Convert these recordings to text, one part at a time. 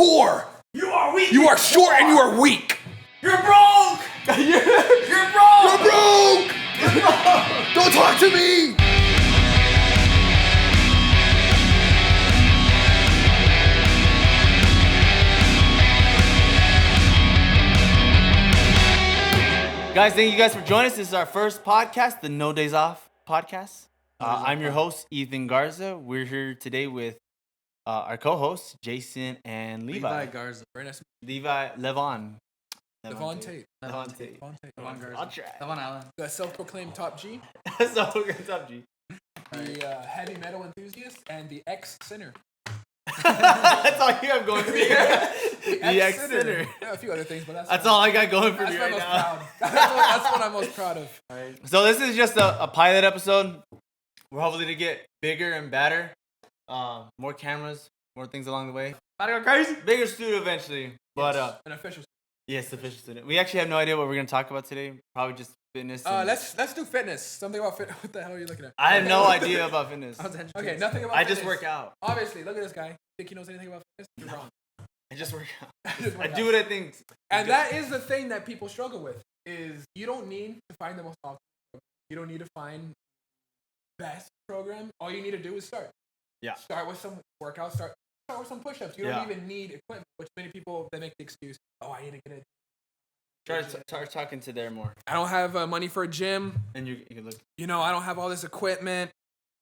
poor. You are weak. You are short and you are weak. You're broke. You're broke. You're broke. Don't talk to me. Guys, thank you guys for joining us. This is our first podcast, the No Days Off podcast. I'm your host, Ethan Garza. We're here today with our co-hosts, Jason and Levi. Levi Garza. Very nice. Levon Levon Garza. Levon Allen. The self-proclaimed top G. So good up, G. The heavy metal enthusiast and the ex-sinner. That's all you have going for you. The ex-sinner. Yeah, a few other things, but That's all I got going for me right now. That's what I'm most proud of. Right. So this is just a pilot episode. We're hopefully to get bigger and better. More cameras, more things along the way. About to go crazy. Bigger studio eventually. But an official. yes, official student. We actually have no idea what we're gonna talk about today. Probably just fitness. Let's do fitness. Something about fitness. What the hell are you looking at? I have no idea about fitness. Okay, nothing about I fitness. just work out. Obviously, look at this guy. Think he knows anything about fitness? You're wrong. I just work out. I I do what I think. And that is the thing that people struggle with, is you don't need to find the most optimal program. You don't need to find best program. All you need to do is start. Yeah. Start with some workouts. Start with some push-ups. You don't even need equipment, which many people, they make the excuse, oh, I need to get it. Try talking to there more. I don't have money for a gym. And you can look. You know, I don't have all this equipment.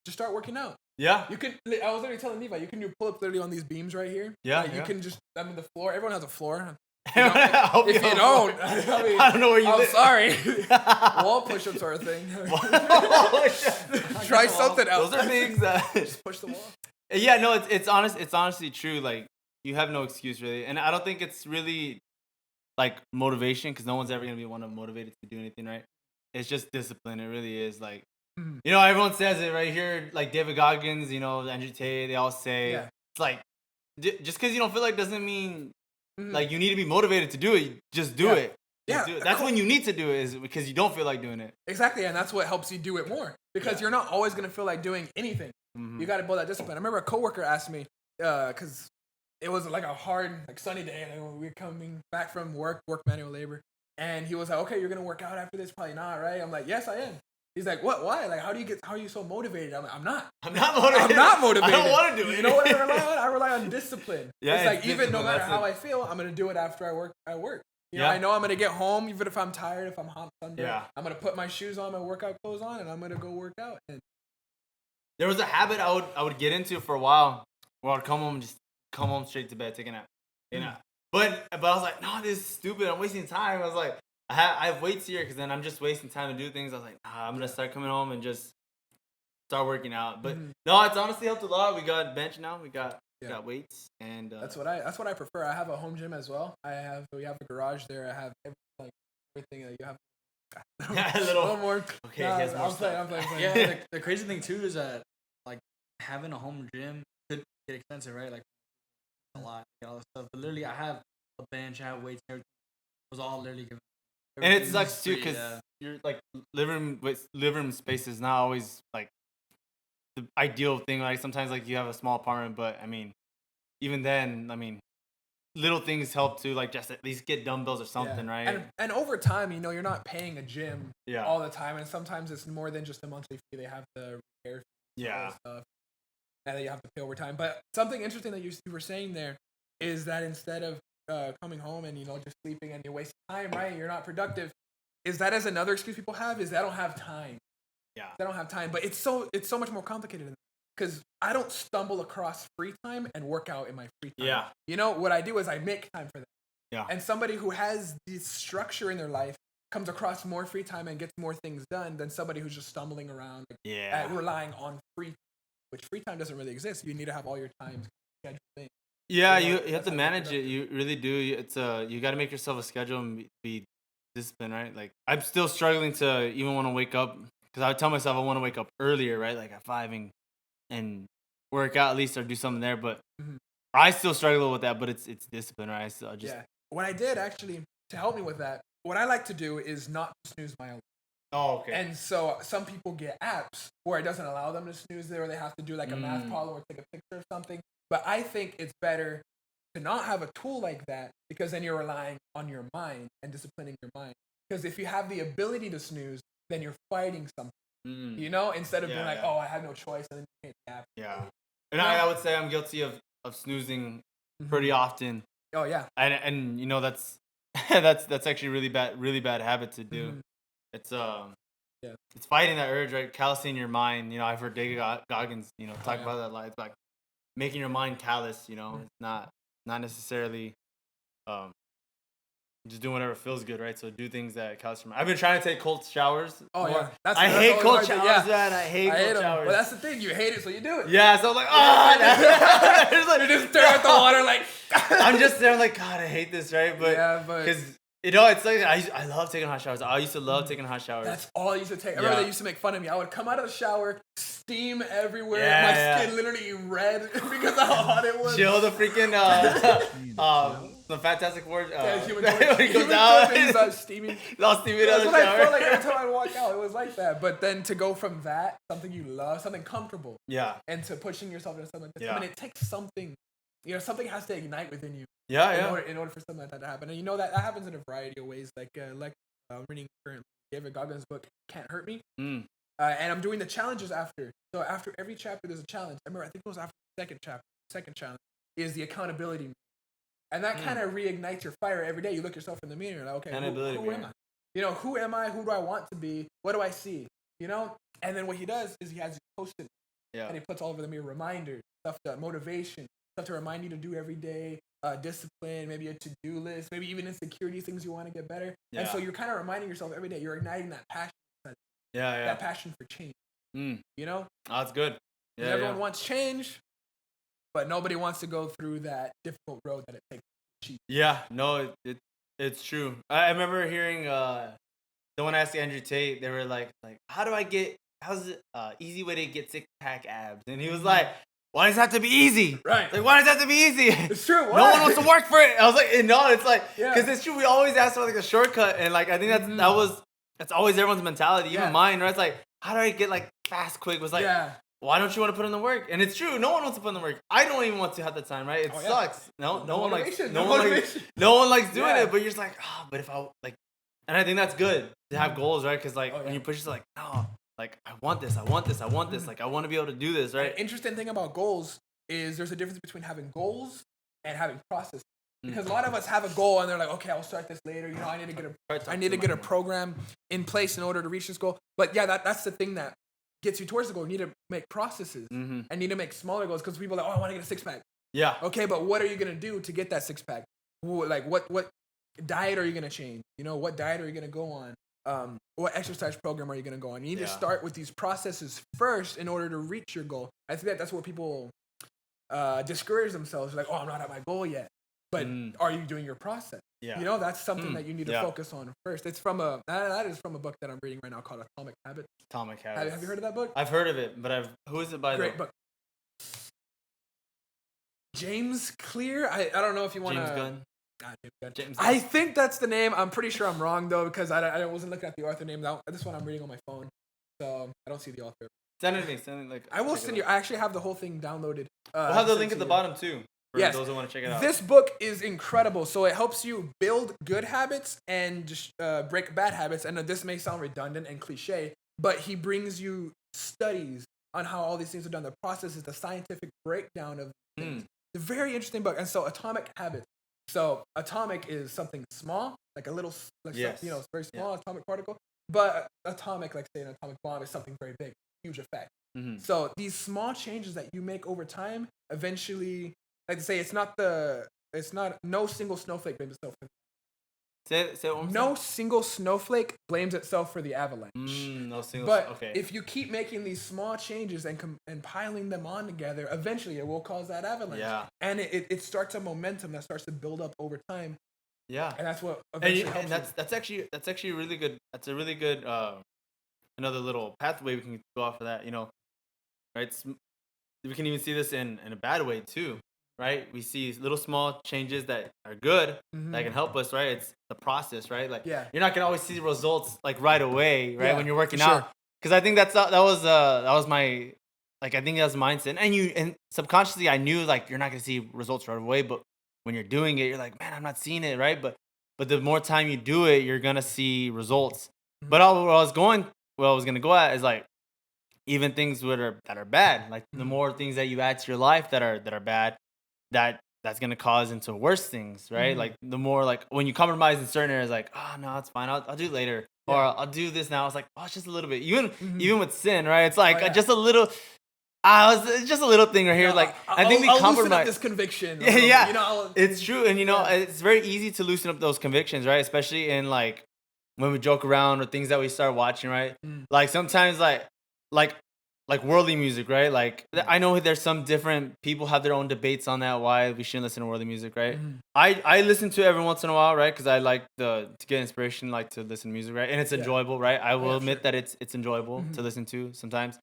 Just start working out. Yeah. You can. I was literally telling Levi, you can do pull-ups literally on these beams right here. Yeah. You can just, the floor. Everyone has a floor. If you don't, I don't know where you live. I'm sorry. Wall push-ups are a thing. Try something else. Those are things that just push the wall. Yeah, no, it's honestly true. Like, you have no excuse really, and I don't think it's really like motivation, because no one's ever gonna be motivated to do anything, right? It's just discipline. It really is. Like, you know, everyone says it right here. Like David Goggins, you know, Andrew Tate, they all say it's like just because you don't feel like doesn't mean like you need to be motivated to do it. Just do it. Just do it. That's when you need to do it, is because you don't feel like doing it. Exactly, and that's what helps you do it more, because you're not always gonna feel like doing anything. You got to build that discipline. I remember a coworker asked me, because it was like a hard, like sunny day, and we were coming back from work manual labor, and he was like, "Okay, you're gonna work out after this? Probably not, right?" I'm like, "Yes, I am." He's like, "What? Why? Like, how are you so motivated?" I'm like, "I'm not motivated. I don't want to do it. You know what I rely on? I rely on discipline. Yeah, it's like, even no matter how I feel, I'm gonna do it after I work. You know, I know I'm gonna get home, even if I'm tired, if I'm hot Sunday. I'm gonna put my shoes on, my workout clothes on, and I'm gonna go work out." And there was a habit I would get into for a while, where I'd come home straight to bed, take a nap. You know, but I was like, no, this is stupid. I'm wasting time. I was like, I have weights here, because then I'm just wasting time to do things. I was like, I'm gonna start coming home and just start working out. But no, it's honestly helped a lot. We got bench now. We got weights, and that's what I prefer. I have a home gym as well. We have a garage there. I have everything that you have. A little more. Okay, I'm playing. Yeah, the crazy thing too is that like having a home gym could get expensive, right? Like a lot, all this stuff. But literally, I have a bench, I have weights, everything. It was all literally given. And it sucks too, because you're like living room space is not always like the ideal thing. Like sometimes like you have a small apartment, but I mean, even then, I mean, little things help to like just at least get dumbbells or something, right? And over time, you know, you're not paying a gym all the time, and sometimes it's more than just a monthly fee. They have the repair fee and stuff, and then you have to pay over time. But something interesting that you were saying there is that instead of coming home and, you know, just sleeping and you waste time, right? You're not productive. Is that as another excuse people have? Is they don't have time. Yeah, they don't have time. But it's so much more complicated than that. Because I don't stumble across free time and work out in my free time. Yeah. You know, what I do is I make time for that. Yeah. And somebody who has this structure in their life comes across more free time and gets more things done than somebody who's just stumbling around relying on free time, which free time doesn't really exist. You need to have all your time scheduled in. Yeah, you have to manage it. You really do. It's you got to make yourself a schedule and be disciplined, right? Like, I'm still struggling to even want to wake up, because I would tell myself I want to wake up earlier, right? Like at 5 and work out at least, or do something there. But I still struggle with that. But it's discipline, right? So What I did actually to help me with that, what I like to do is not snooze my alarm. Oh, okay. And so some people get apps where it doesn't allow them to snooze there, or they have to do like a math problem or take a picture of something. But I think it's better to to not have a tool like that, because then you're relying on your mind and disciplining your mind. Because if you have the ability to snooze, then you're fighting something. You know, instead of being like, oh, I have no choice, and then you hit the app. Yeah. And I would say I'm guilty of snoozing pretty often. Oh yeah. And you know, that's that's actually really bad habit to do. It's it's fighting that urge, right? Callousing your mind. You know, I've heard Goggins, you know, talk about that a lot. It's like making your mind callous, you know. It's not necessarily just doing whatever feels good, right? So do things that callous your mind. I've been trying to take cold showers. Oh more. Yeah, I hate cold showers, man. I hate cold showers. Well, that's the thing. You hate it, so you do it. Yeah, so I'm like, oh, you just stir out the water, like. I'm just there, I'm like, God, I hate this, right? But because you know, it's like I love taking hot showers. I used to love taking hot showers. That's all I used to take. I remember they used to make fun of me. I would come out of the shower, steam everywhere, my skin literally red because of how hot it was. Chill the freaking the Fantastic Four. Human when he goes out, he's steaming. All steaming That's out of what the shower. I felt like every time I walk out. It was like that. But then to go from that, something you love, something comfortable, and to pushing yourself into something like that. I mean, it takes something. You know, something has to ignite within you. In order for something like that to happen. And you know that happens in a variety of ways. Like I'm reading currently David Goggins' book, Can't Hurt Me. And I'm doing the challenges after. So after every chapter, there's a challenge. I remember, I think it was after the second chapter. The second challenge is the accountability. And that kind of reignites your fire every day. You look yourself in the mirror, like, okay, who am I? You know, who am I? Who do I want to be? What do I see? You know? And then what he does is he has you post-it. And he puts all over the mirror reminders, stuff, motivation, stuff to remind you to do every day, discipline, maybe a to-do list, maybe even insecurity, things you want to get better. And so you're kind of reminding yourself every day. You're igniting that passion. That passion for change. You know? Oh, that's good. Everyone wants change, but nobody wants to go through that difficult road that it takes to achieve. Yeah, no, it's true. I remember hearing someone asked Andrew Tate, they were like, how's it easy way to get six-pack abs? And he was like, why does it have to be easy? Right. Like, why does it have to be easy? It's true. No one wants to work for it. I was like, no, it's like, because it's true. We always ask for like a shortcut. And like, I think that's always everyone's mentality, even mine, right? It's like, how do I get like fast, quick? It was like, why don't you want to put in the work? And it's true. No one wants to put in the work. I don't even want to have the time, right? It sucks. No one likes doing it. But you're just like, but if I like, and I think that's good to have goals, right? Because like when you push yourself, like, no, like I want this. Like I want to be able to do this, right? An interesting thing about goals is there's a difference between having goals and having processes. Because a lot of us have a goal and they're like, okay, I'll start this later. You know, I need to get a program in place in order to reach this goal. But yeah, that's the thing that gets you towards the goal. You need to make processes and need to make smaller goals, because people are like, oh, I want to get a six-pack. Yeah. Okay, but what are you going to do to get that six-pack? Like, what diet are you going to change? You know, what diet are you going to go on? What exercise program are you going to go on? You need to start with these processes first in order to reach your goal. I think that's where people discourage themselves. Like, oh, I'm not at my goal yet. But are you doing your process? Yeah. You know, that's something that you need to focus on first. It's from that is from a book that I'm reading right now called Atomic Habits. Atomic Habits. Have you heard of that book? I've heard of it, but who is it by? Great book. James Clear. I don't know if you want to. James Gunn. James Gunn. I think that's the name. I'm pretty sure I'm wrong though, because I wasn't looking at the author name. This one I'm reading on my phone, so I don't see the author. Send it to me. Like I will send you. I actually have the whole thing downloaded. We'll have the link at the bottom too. For those who want to check it out. This book is incredible. So it helps you build good habits and just break bad habits. And this may sound redundant and cliche, but he brings you studies on how all these things are done. The process is the scientific breakdown of things. It's a very interesting book. And so Atomic Habits. So atomic is something small, like a little, it's very small atomic particle. But atomic, like say an atomic bomb, is something very big, huge effect. So these small changes that you make over time, eventually, like to say, no single snowflake blames itself. Say one more No single snowflake blames itself for the avalanche. If you keep making these small changes and piling them on together, eventually it will cause that avalanche. Yeah. And it starts a momentum that starts to build up over time. Yeah. And that's what eventually helps. And that's actually really good. That's a really good another little pathway we can go off of that, you know. Right? We can even see this in a bad way too. Right? We see little small changes that are good, that can help us, right? It's the process, right? Like, you're not going to always see results like right away, right? When you're working out. Because I think that was my, like, I think that was mindset. And subconsciously I knew like you're not going to see results right away, but when you're doing it, you're like, man, I'm not seeing it, right? But the more time you do it, you're gonna see results. Mm-hmm. But what I was gonna go at is like, even things that are bad, like the more things that you add to your life that are bad, that's gonna cause into worse things, right? Like the more, like when you compromise in certain areas, like, oh no, it's fine, I'll do it later, or I'll do this now. It's like, oh, it's just a little bit. Even with sin, right? It's like just a little. It's just a little thing right here. Like I think we compromise. Loosen up this conviction. Yeah. You know, it's true, and it's very easy to loosen up those convictions, right? Especially in like when we joke around or things that we start watching, right? Like sometimes like worldly music, right? Like I know there's some different people have their own debates on that, why we shouldn't listen to worldly music, right? I listen to it every once in a while, right? Because I like to get inspiration, like to listen to music, right? And it's enjoyable, right? I will admit that it's enjoyable to listen to sometimes.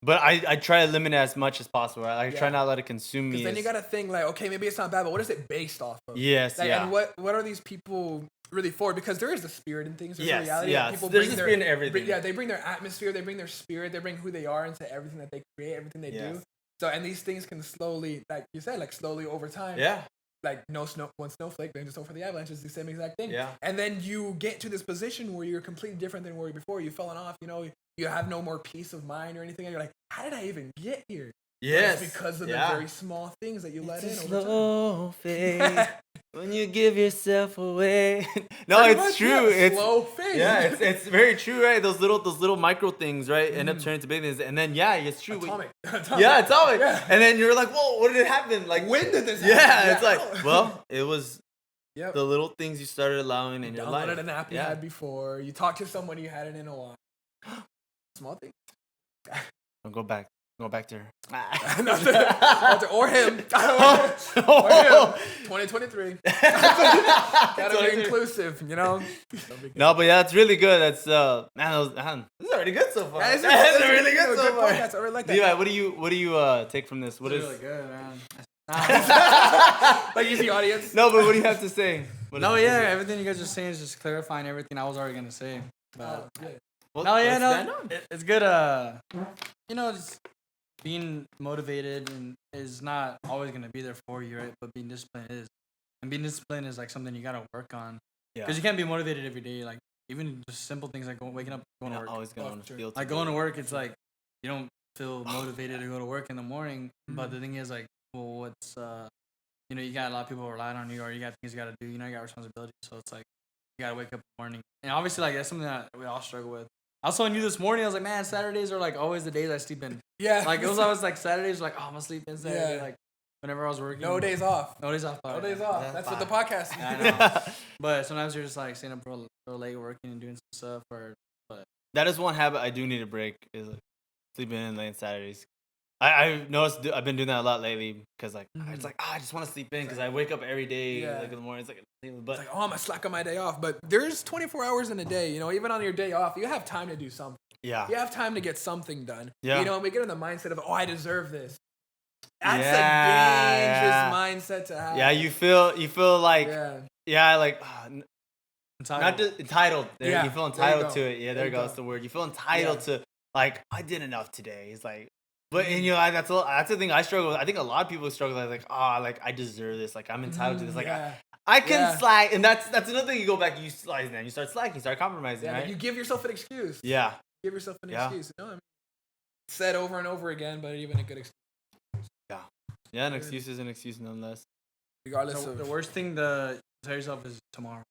But I try to limit it as much as possible, right? Like I try not to let it consume me. Because then you got to think like, okay, maybe it's not bad, but what is it based off of? Yes, like, and what are these people really for? Because there is the spirit in things. There's a reality. Yeah, people there's the spirit in everything. They bring their atmosphere, they bring their spirit, they bring who they are into everything that they create, everything they do. So, and these things can slowly, like you said, like slowly over time. Yeah. Like one snowflake, then just over the avalanche is the same exact thing. Yeah. And then you get to this position where you're completely different than where you were before. You've fallen off, you have no more peace of mind or anything. And you're like, how did I even get here? Yes. It's because of the very small things that you let in over slow fade when you give yourself away. No, it's true. It's slow fade. Yeah, it's very true, right? Those little micro things, right, end up turning to big things. And then it's true. Atomic. Yeah, atomic. Yeah. And then you're like, whoa, what did it happen? Like, when did this happen? Yeah, it's like, well, it was the little things you started allowing in your life. You downloaded an app you had before. You talked to someone you hadn't in a while. Small thing. Don't go back. Go back to her. or him. Or him. 2023. Gotta be inclusive, No, but it's really good. That's man, this is already good so far. It's really good so far. I really like that. Levi, what do you take from this? What is really good, man? Like you see audience. No, but what do you have to say? Everything you guys are saying is just clarifying everything I was already gonna say. But it's good. Just being motivated is not always gonna be there for you, right? But being disciplined is, and being disciplined is like something you gotta work on. Yeah. Because you can't be motivated every day. Like even just simple things like waking up, going to work. Always going to field. Like going to work, it's like you don't feel motivated to go to work in the morning. But the thing is, like, well, what's you got a lot of people relying on you, or you got things you gotta do. You got responsibilities, so it's like you gotta wake up in the morning. And obviously, like that's something that we all struggle with. I was telling you this morning, I was like, man, Saturdays are like always the days I sleep in. Yeah. Like it was always like Saturdays, like, oh, I'm gonna sleep in Saturday. Like whenever I was working. No days off. No days off. No days off. That's what the podcast is. I know. But sometimes you're just like staying up real late working and doing some stuff. But that is one habit I do need to break, is like sleeping in late Saturdays. I've noticed I've been doing that a lot lately because it's like I just want to sleep in because I wake up every day like in the morning. It's like I'm gonna slack on my day off, but there's 24 hours in a day. Even on your day off, you have time to do something. Yeah, you have time to get something done. Yeah, and we get in the mindset of I deserve this. That's a dangerous mindset to have. Yeah, you feel like not just entitled. You feel entitled to it. Yeah, there goes the word. You feel entitled to like I did enough today. It's like. But that's the thing I struggle with. I think a lot of people struggle with, like, I deserve this, like I'm entitled to this, like I can slack, and that's another thing. You go back, you start slacking, you start compromising, right? You give yourself an excuse. Yeah, give yourself an excuse. Said over and over again, but even a good excuse. Yeah, an excuse is an excuse nonetheless. Regardless of the worst thing to tell yourself is tomorrow.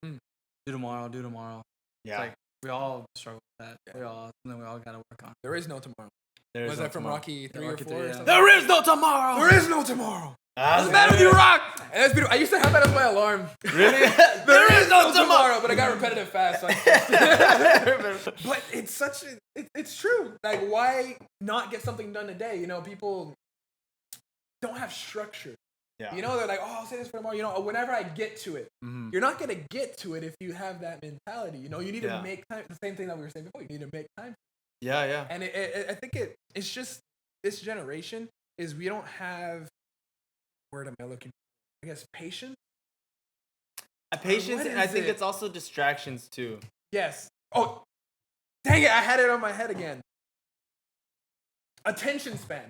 Do tomorrow. Yeah, it's like we all struggle with that. Yeah. We all gotta work on. There is no tomorrow. Was that from Rocky 3 or 4? Yeah. There is no tomorrow! There is no tomorrow! What's the matter with you, Rock? And that's beautiful. I used to have that as my alarm. Really? there is no tomorrow! But I got repetitive fast. So but it's it's true. Like, why not get something done today? People don't have structure. Yeah. They're like, I'll say this for tomorrow. Whenever I get to it. Mm-hmm. You're not going to get to it if you have that mentality. You need to make time. The same thing that we were saying before. You need to make time. Yeah. And I think it's just this generation is we don't have, word am I looking for? I guess patience. Patience, and I think it's also distractions too. Yes. Oh, dang it! I had it on my head again. Attention span.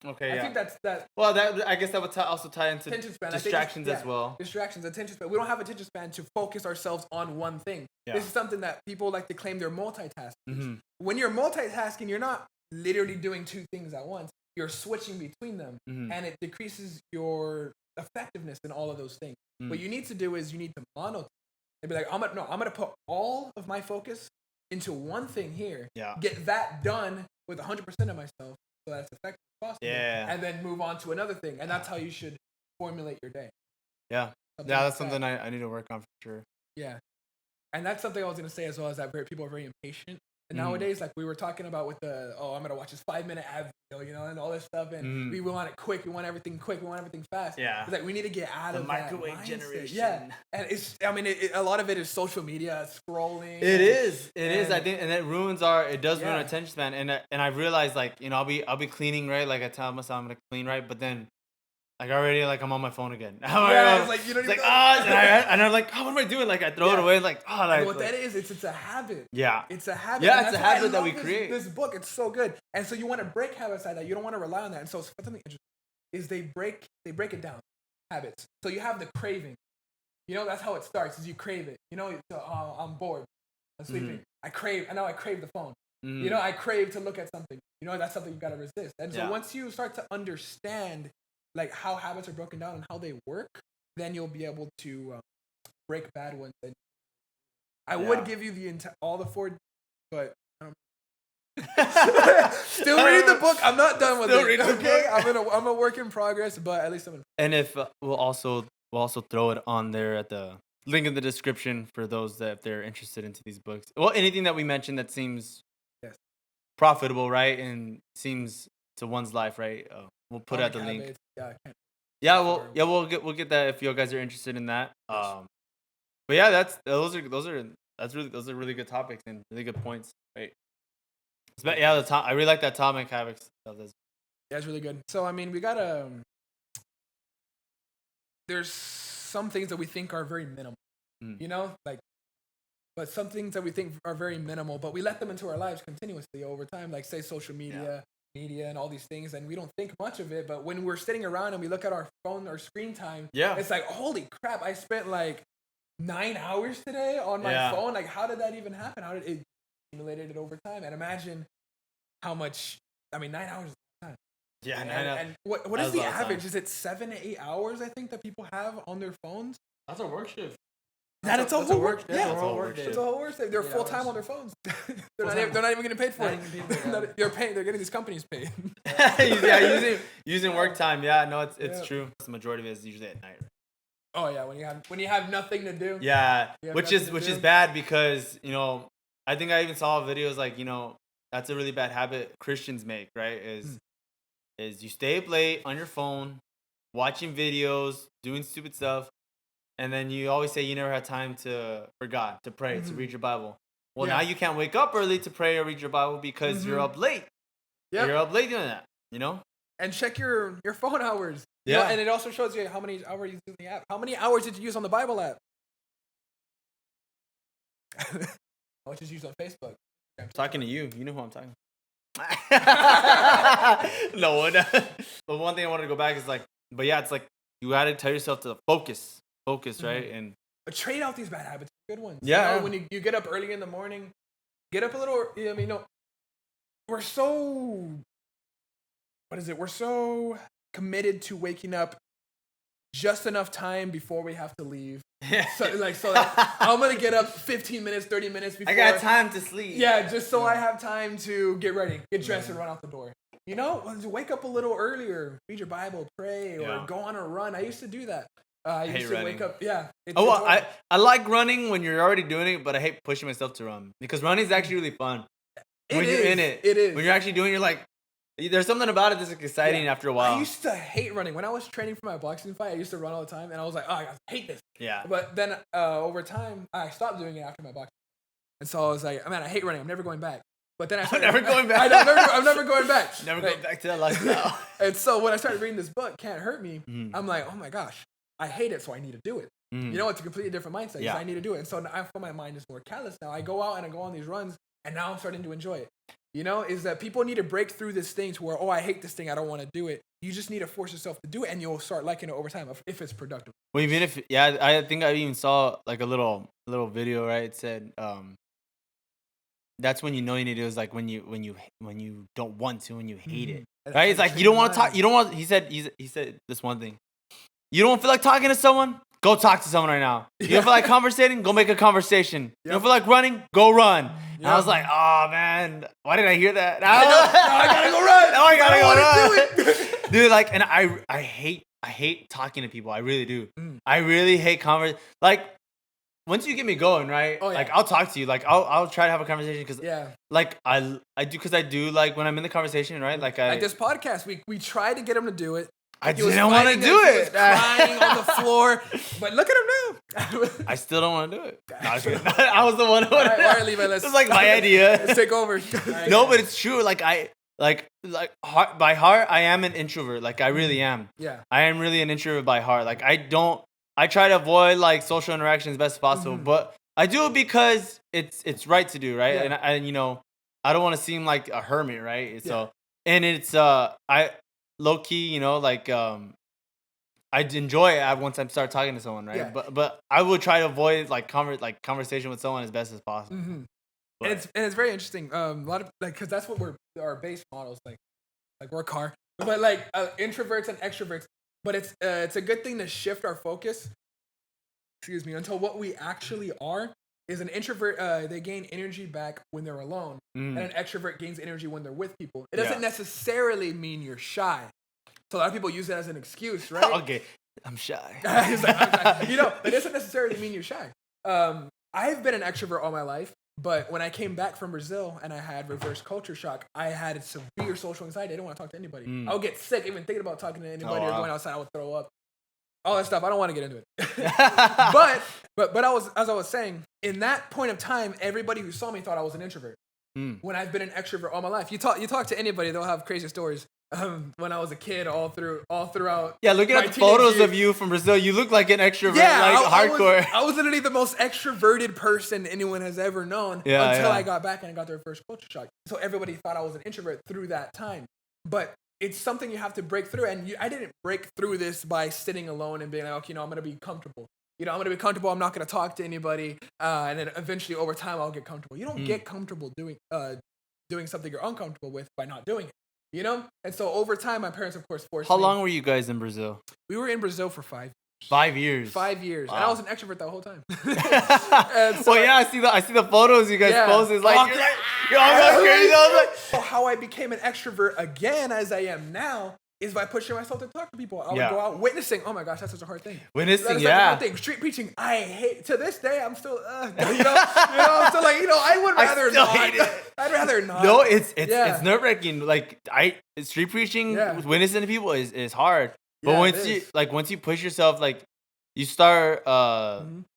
Okay, I think that's that. Well, I guess that would also tie into distractions as well. Distractions, attention span. We don't have attention span to focus ourselves on one thing. Yeah. This is something that people like to claim they're multitasking. Mm-hmm. When you're multitasking, you're not literally doing two things at once. You're switching between them, and it decreases your effectiveness in all of those things. What you need to do is you need to monotask and be like, I'm gonna put all of my focus into one thing here. Yeah. Get that done with 100% of myself, so that's effective as possible. Yeah. And then move on to another thing, and that's how you should formulate your day. Yeah. That's something I need to work on for sure. Yeah. And that's something I was gonna say as well, is that people are very impatient. And nowadays, like we were talking about with I'm going to watch this 5-minute ad video, and all this stuff. And we want it quick. We want everything quick. We want everything fast. Yeah. It's like we need to get out of the microwave generation. Yeah. And a lot of it is social media, scrolling. It is. I think, and it ruins it does ruin our attention span. And I realized, like, I'll be cleaning, right? Like I tell myself I'm going to clean, right? But then, like already, like I'm on my phone again. It's like you don't even. And I'm like, what am I doing? Like I throw it away. Like that is, it's a habit. Yeah, it's a habit. Yeah, it's a habit that we create. This book, it's so good, and so you want to break habits like that. You don't want to rely on that. And so something interesting is they break it down, habits. So you have the craving. That's how it starts. Is you crave it. I'm bored. I'm sleeping. I crave the phone. I crave to look at something. That's something you got to resist. And so once you start to understand like how habits are broken down and how they work, then you'll be able to break bad ones. And I would give you all the 4, but still reading the book. I'm not done with it. Okay, I'm a work in progress, but at least I'm. And if we'll also throw it on there at the link in the description for those that if they're interested into these books. Well, anything that we mentioned that seems profitable, right, and seems to one's life, right. We'll put out the link. We'll get that if you guys are interested in that. But yeah, those are really good topics and really good points, right? I really like that Atomic Habits. Yeah, it's really good. So we gotta. There's some things that we think are very minimal, but some things that we think are very minimal, but we let them into our lives continuously over time, like say social media. Media and all these things, and we don't think much of it, but when we're sitting around and we look at our phone or screen time, it's like, holy crap, I spent like 9 hours today on my phone. Like, how did that even happen? How did it accumulated it over time? And imagine how much 9 hours is time. Yeah, and what is the average? Is it 7 to 8 hours, I think, that people have on their phones? That's a work shift. It's a whole work. Yeah, it's a whole work. It's a whole work. They're full time on their phones. they're not even getting paid for it. They're paying. They're getting these companies paid. using work time. Yeah, no, it's true. The majority of it is usually at night. Oh yeah, when you have nothing to do. Yeah, which is bad because I think I even saw videos like that's a really bad habit Christians make, right? Is you stay up late on your phone, watching videos, doing stupid stuff. And then you always say you never had time for God, to pray, to read your Bible. Well, now you can't wake up early to pray or read your Bible because you're up late. Yeah, you're up late doing that. And check your phone hours. Yeah, and it also shows you how many hours you use the app. How many hours did you use on the Bible app? How much did you use on Facebook? I'm talking to you. You know who I'm talking. No one. But one thing I wanted to go back is it's like you got to tell yourself to focus, right? And trade out these bad habits for good ones. Yeah. When you get up early in the morning, get up a little. We're so. What is it? We're so committed to waking up just enough time before we have to leave. So I'm gonna get up 15 minutes, 30 minutes before. I got time to sleep. Yeah, just so I have time to get ready, get dressed, and run out the door. Wake up a little earlier, read your Bible, pray, or go on a run. I used to do that. I used to wake up. Yeah. I like running when you're already doing it, but I hate pushing myself to run because running is actually really fun. When you're in it, it is. When you're actually doing it, you're like, there's something about it that's exciting after a while. I used to hate running. When I was training for my boxing fight, I used to run all the time, and I was like, I hate this. Yeah. But then over time, I stopped doing it after my boxing fight. And so I was like, I hate running. I'm never going back. But then I'm never going back. I'm never going back. Never going back to that lifestyle. And so when I started reading this book, Can't Hurt Me, I'm like, oh my gosh, I hate it, so I need to do it. It's a completely different mindset. Yeah. I need to do it. And so I feel my mind is more callous now. I go out and I go on these runs, and now I'm starting to enjoy it. You know, is that people need to break through this thing to where, oh, I hate this thing, I don't want to do it. You just need to force yourself to do it, and you'll start liking it over time if it's productive. Well, even if I think I even saw like a little video, right? It said that's when you know you need to do is like when you don't want to, when you hate it, right? It's like you don't want to talk. You don't want. He said this one thing. You don't feel like talking to someone? Go talk to someone right now. You don't feel like conversating? Go make a conversation. Yep. You don't feel like running? Go run. Yep. And I was like, oh man, why did I hear that? I gotta go run. Now I gotta go run. Dude, like, and I hate talking to people. I really do. I really hate like, once you get me going, right? Oh, yeah. Like, I'll talk to you. Like, I'll try to have a conversation because, like, I do like when I'm in the conversation, right? Like, like this podcast, we tried to get him to do it. I didn't want to do it. He was crying on the floor, but look at him now. I still don't want to do it. No, I was the one who. All right, Levi, let's. It's like my idea. Let's take over. No, but it's true. Like by heart, I am an introvert. Like I really am. Yeah. I am really an introvert by heart. Like I try to avoid like social interactions as best as possible, but I do it because it's right to do, right? Yeah. And you know, I don't want to seem like a hermit, right? So and it's I low key, you know, like I enjoy it once I start talking to someone, right? Yeah. But I would try to avoid like conversation with someone as best as possible. Mm-hmm. And it's very interesting. A lot of like because that's what our base models like we're a car, but like introverts and extroverts. But it's a good thing to shift our focus. Excuse me, until what we actually are is an introvert. They gain energy back when they're alone, and an extrovert gains energy when they're with people. It doesn't necessarily mean you're shy. So a lot of people use that as an excuse, right? Okay, I'm shy. I'm shy. You know, it doesn't necessarily mean you're shy. I've been an extrovert all my life, but when I came back from Brazil and I had reverse culture shock, I had severe social anxiety. I didn't want to talk to anybody. I would get sick even thinking about talking to anybody or going outside. I would throw up. All that stuff. I don't want to get into it. but as I was saying, in that point of time, everybody who saw me thought I was an introvert. When I've been an extrovert all my life. You talk to anybody, they'll have crazy stories. When I was a kid, all throughout. Yeah, looking at the photos of you from Brazil, you look like an extrovert, hardcore. I was literally the most extroverted person anyone has ever known until I got back and I got their first culture shock. So everybody thought I was an introvert through that time. But it's something you have to break through. And I didn't break through this by sitting alone and being like, okay, you know, I'm going to be comfortable. You know, I'm going to be comfortable. I'm not going to talk to anybody. And then eventually over time, I'll get comfortable. You don't get comfortable doing something you're uncomfortable with by not doing it. You know? And so over time, my parents, of course, forced me. How long were you guys in Brazil? We were in Brazil for 5 years. 5 years. 5 years. Wow. And I was an extrovert the whole time. So well, yeah, I see the photos you guys posted. It's like, you're all going crazy. I was like, so how I became an extrovert again as I am now is by pushing myself to talk to people. I would go out witnessing. Oh my gosh, that's such a hard thing. Witnessing, such a hard thing. Street preaching, I hate. To this day, I'm still, I'm still like, I would rather not. I'd rather not. No, it's nerve wracking. Like street preaching, witnessing to people is hard. But once you push yourself, like you start wanting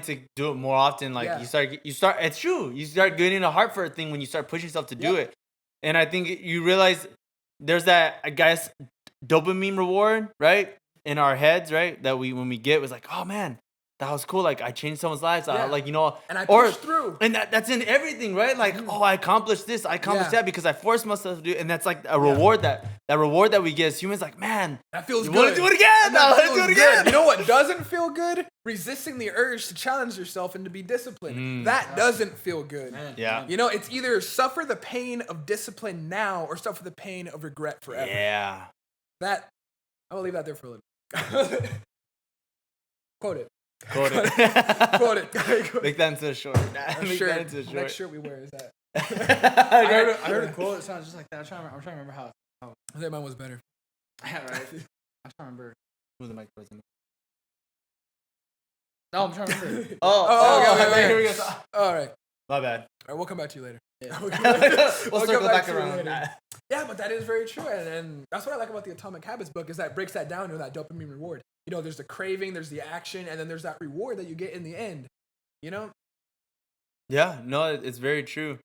to do it more often. Like you start. It's true. You start getting a heart for a thing when you start pushing yourself to do it. And I think you realize there's that, I guess, dopamine reward, right, in our heads, right, that when we get was like, oh man, that was cool. Like I changed someone's lives. Like, you know, and I pushed through. And that's in everything, right? Like, oh, I accomplished this, I accomplished that because I forced myself to do it. And that's like a reward that reward that we get as humans. Like, man, that feels good. Want to do it again? That feels do it again. You know what doesn't feel good? Resisting the urge to challenge yourself and to be disciplined. That doesn't feel good. Man. Yeah. You know, it's either suffer the pain of discipline now or suffer the pain of regret forever. Yeah. I'm gonna leave that there for a little. Quote it. Quote it. Quote it. Make that into a short. Next shirt we wear is that. I heard a quote that sounds just like that. I'm trying to remember how. I think mine was better. Yeah, right. I'm trying to remember. Who's the mic person? No, I'm trying to remember. Okay. Here we go. All right. My bad. All right, we'll come back to you later. Yeah. We'll circle back around. Yeah, but that is very true. And that's what I like about the Atomic Habits book is that it breaks that down to that dopamine reward. You know, there's the craving, there's the action, and then there's that reward that you get in the end. You know? Yeah, no, it's very true.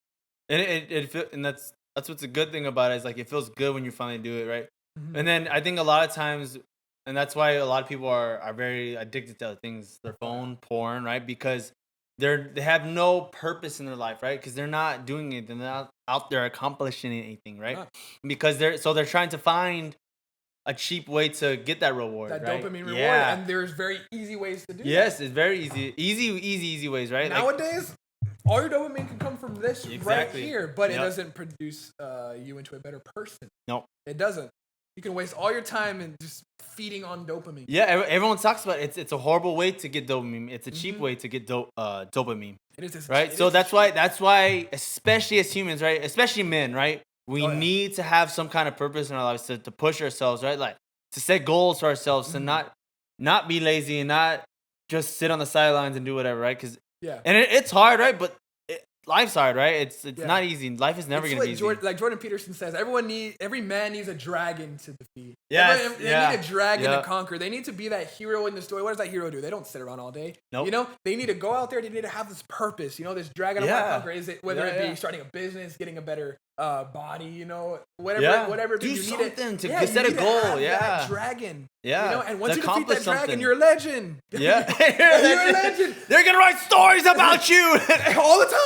And and that's what's a good thing about it is like it feels good when you finally do it, right? Mm-hmm. And then I think a lot of times, and that's why a lot of people are very addicted to other things, their phone, porn, right? Because they have no purpose in their life, right? Because they're not doing it. They're not out there accomplishing anything, right? Yeah. Because they're trying to find a cheap way to get that reward, that right? dopamine reward, and there's very easy ways to do yes, that. It's very easy ways, right? Nowadays, all your dopamine can come from this right here, but it doesn't produce you into a better person. No, it doesn't. You can waste all your time in just feeding on dopamine. Yeah, everyone talks about it. It's a horrible way to get dopamine. It's a cheap way to get dopamine. It is right. So that's why, especially as humans, right, especially men, right, we need to have some kind of purpose in our lives to push ourselves, right, like to set goals for ourselves, to not be lazy and not just sit on the sidelines and do whatever, right? Because and it's hard, right, but life's hard, right? It's not easy. Life is never gonna be easy. Like Jordan Peterson says, every man needs a dragon to defeat. Yes, they need a dragon to conquer. They need to be that hero in the story. What does that hero do? They don't sit around all day. Nope. You know, they need to go out there. They need to have this purpose. You know, this dragon I want to conquer. Is it whether it be starting a business, getting a better body? You know, whatever. Do you something to set a goal. That dragon. Yeah. You know, and once you defeat that dragon, you're a legend. Yeah. You're a legend. They're gonna write stories about you all the time.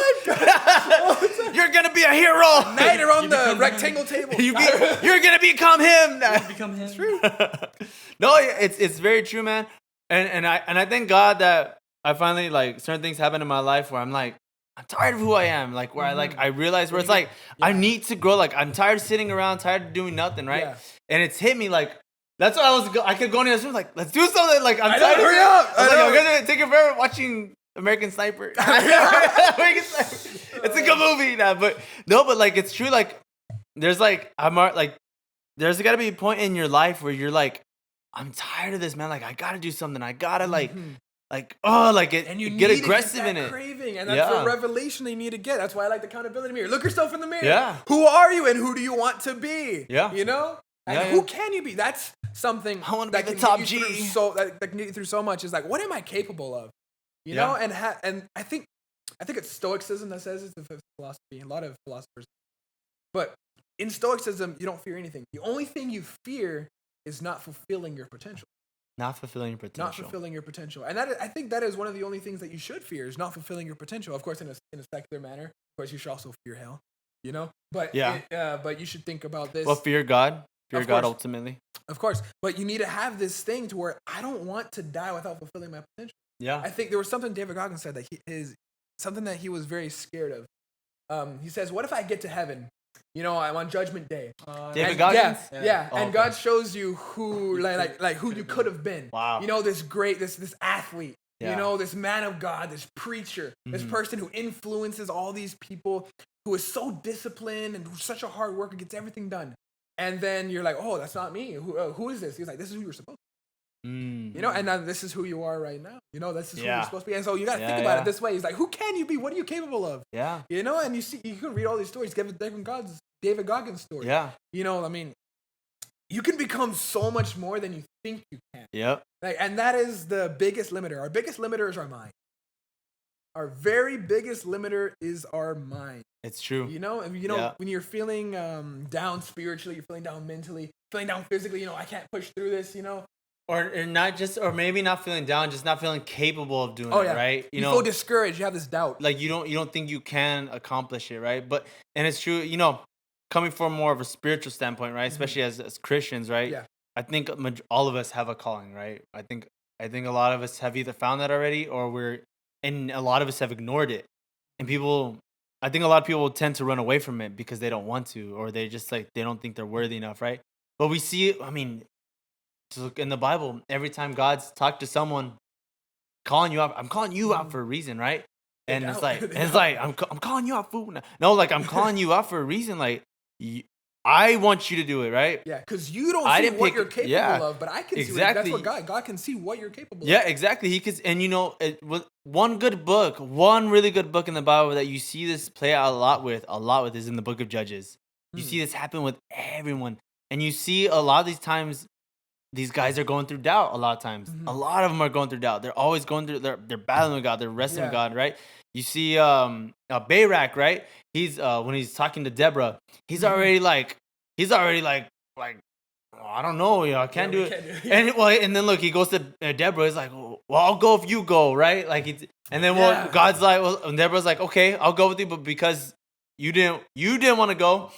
You're gonna be a hero. Night around the rectangle table. You're gonna become him. It's true. No, it's very true, man. And I thank God that I finally, like, certain things happen in my life where I'm like, I'm tired of who I am. Like, where I realize where it's like I need to grow. Like, I'm tired of sitting around, tired of doing nothing, right? Yeah. And it's hit me like. That's what I kept going in the room like, let's do something. Like, I'm tired. Hurry up! I'm gonna take a forever watching American Sniper. It's a good movie now, but like, it's true. Like, there's like there's gotta be a point in your life where you're like, I'm tired of this, man. Like, I gotta do something. I gotta and you get aggressive in it. Craving, and that's the revelation they need to get. That's why I like the accountability mirror. Look yourself in the mirror. Yeah. Who are you and who do you want to be? Yeah. You know. And who can you be? That's something I want to be the top G. That can get you through so much. Is like, what am I capable of? You know, and I think it's Stoicism that says it's a philosophy. A lot of philosophers, but in Stoicism, you don't fear anything. The only thing you fear is not fulfilling your potential. Not fulfilling your potential. Not fulfilling your potential, and I think that is one of the only things that you should fear is not fulfilling your potential. Of course, in a secular manner. Of course, you should also fear hell. You know, but but you should think about this. Well, fear God. Fear God ultimately. Of course. But you need to have this thing to where I don't want to die without fulfilling my potential. Yeah. I think there was something David Goggins said that something that he was very scared of. He says, what if I get to heaven? You know, I'm on Judgment Day. David Goggins? Yeah. And God shows you who like who you could have been. Wow. You know, this athlete. Yeah. You know, this man of God, this preacher, this person who influences all these people, who is so disciplined and who's such a hard worker, gets everything done. And then you're like, oh, that's not me. Who is this? He's like, this is who you're supposed to be. You know, and now this is who you are right now. You know, this is who you're supposed to be. And so you got to think about it this way. He's like, who can you be? What are you capable of? Yeah. You know, and you can read all these stories. David Goggins story. Yeah. You know, I mean, you can become so much more than you think you can. Yep. Like, and that is the biggest limiter. Our biggest limiter is our mind. Our very biggest limiter is our mind. It's true. You know, when you're feeling down spiritually, you're feeling down mentally, feeling down physically, you know, I can't push through this, you know. Or not just, or maybe not feeling down, just not feeling capable of doing it, right? You feel discouraged, you have this doubt. Like you don't think you can accomplish it, right? And it's true, you know, coming from more of a spiritual standpoint, right? Especially as Christians, right? Yeah. I think all of us have a calling, right? I think a lot of us have either found that already and a lot of us have ignored it. And I think a lot of people tend to run away from it because they don't want to, or they just they don't think they're worthy enough, right? But we see, I mean, just look in the Bible, every time God's talked to someone, calling you out, I'm calling you out for a reason, right? And it's like, I'm calling you out for no, like I'm calling you out for a reason, like I want you to do it, right? Yeah, because you don't see what you're capable of, but I can see that's what God can see what you're capable of. Yeah, exactly. He could, and you know, one really good book in the Bible that you see this play out a lot with is in the book of Judges. You see this happen with everyone, and you see a lot of these times, these guys are going through doubt. A lot of times, a lot of them are going through doubt. They're always going through. They're battling with God. They're wrestling with God, right? You see, Barak, right? He's when he's talking to Deborah, he's already like, oh, I don't know, I can't do it. And then look, he goes to Deborah. He's like, oh, well, I'll go if you go, right? Like, and then God's like, well, and Deborah's like, okay, I'll go with you, but because you didn't want to go,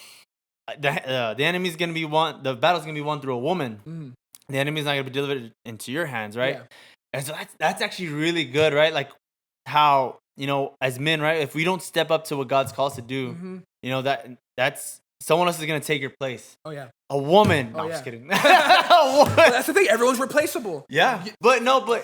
the enemy's gonna be the battle's gonna be won through a woman. Mm. The enemy's not gonna be delivered into your hands, right? Yeah. And so that's actually really good, right? Like how, as men, right? If we don't step up to what God's called us to do, that's someone else is gonna take your place. Oh yeah. A woman. No, I'm just kidding. That's the thing. Everyone's replaceable. Yeah. But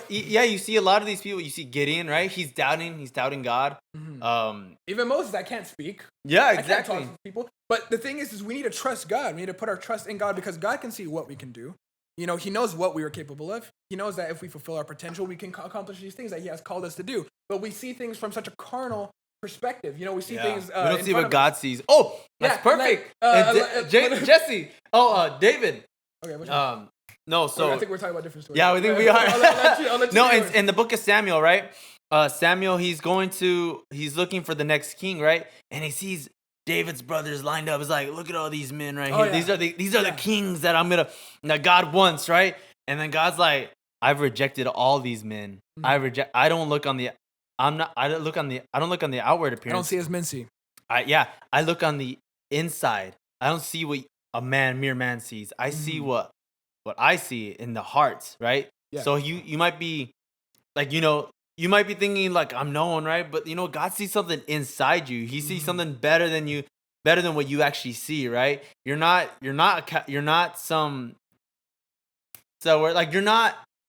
you see a lot of these people. You see Gideon, right? He's doubting God. Mm-hmm. Even Moses, I can't speak. Yeah, exactly. I can't talk to people. But the thing is we need to trust God. We need to put our trust in God because God can see what we can do. He knows what we are capable of. He knows that if we fulfill our potential, we can accomplish these things that he has called us to do. But we see things from such a carnal perspective. We see things. We don't see what God sees. Oh, that's perfect. Jesse. David. Okay. No. So I think we're talking about different stories. Yeah, we think we are. I'll let you no, in the book of Samuel, right? Samuel, he's looking for the next king, right? And he sees David's brothers lined up. It's like, look at all these men right here. Yeah. These are the kings that God wants, right? And then God's like, I've rejected all these men. Mm-hmm. I don't look on the outward appearance. I don't see as men see. I look on the inside. I don't see what a mere man sees. I see what I see in the heart, right? Yeah. So you might be like, you might be thinking like, I'm known, right? But God sees something inside you. He sees something better than what you actually see, right?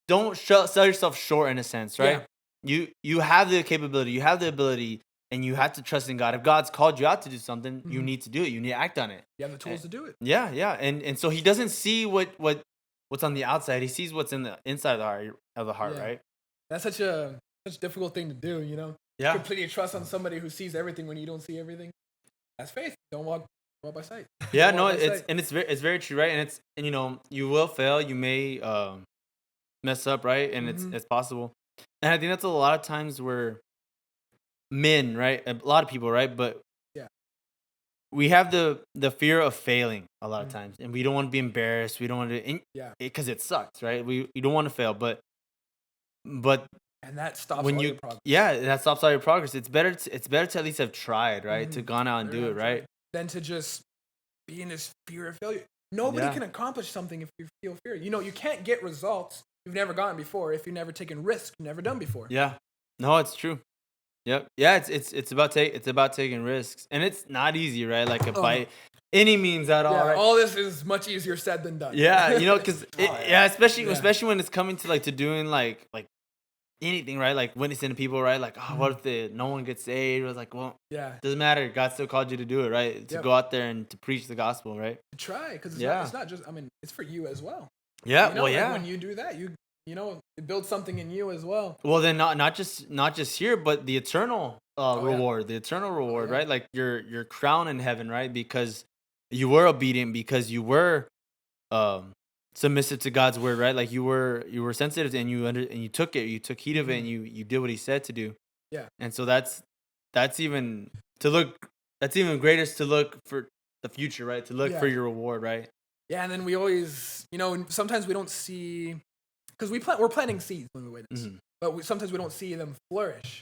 Don't sell yourself short in a sense, right? Yeah. You have the capability, you have the ability, and you have to trust in God. If God's called you out to do something, you need to do it. You need to act on it. You have the tools to do it. Yeah. And so he doesn't see what's on the outside. He sees what's in the inside of the heart, right? That's such a difficult thing to do, Yeah. Completely trust on somebody who sees everything when you don't see everything. That's faith. Don't walk by sight. Yeah, no, it's very true, right? And you will fail. You may mess up, right? And it's possible. And I think that's a lot of times where men, right? A lot of people, right? But we have the fear of failing a lot of times, and we don't want to be embarrassed. We don't want to, because it sucks, right? We don't want to fail, but and that stops all your progress. Yeah, that stops all your progress. It's better to at least have tried, right? To gone out and do it, right? Than to just be in this fear of failure. Nobody can accomplish something if you feel fear. You can't get results you've never gotten before if you've never taken risks you've never done before. Yeah. No, it's true. Yep. Yeah, it's about taking risks. And it's not easy, right? Like by any means at all. Yeah, right? All this is much easier said than done. Yeah, because especially when it's coming to doing like anything, right? Like witnessing to people, right? Like, what if no one gets saved? Or like, well, doesn't matter. God still called you to do it, right? To go out there and to preach the gospel, right? To try, because it's not just. I mean, it's for you as well. Yeah, when you do that, it builds something in you as well. Well, then not just here, but the eternal reward, the eternal reward, right? Like your crown in heaven, right? Because you were obedient, because you were submissive to God's word, right? Like you were sensitive and you took it, you took heed of it, and you did what He said to do. Yeah. And so that's even greatest to look for the future, right? To look for your reward, right? Yeah, and then we always, sometimes we don't see, because we're planting seeds when we witness, but sometimes we don't see them flourish.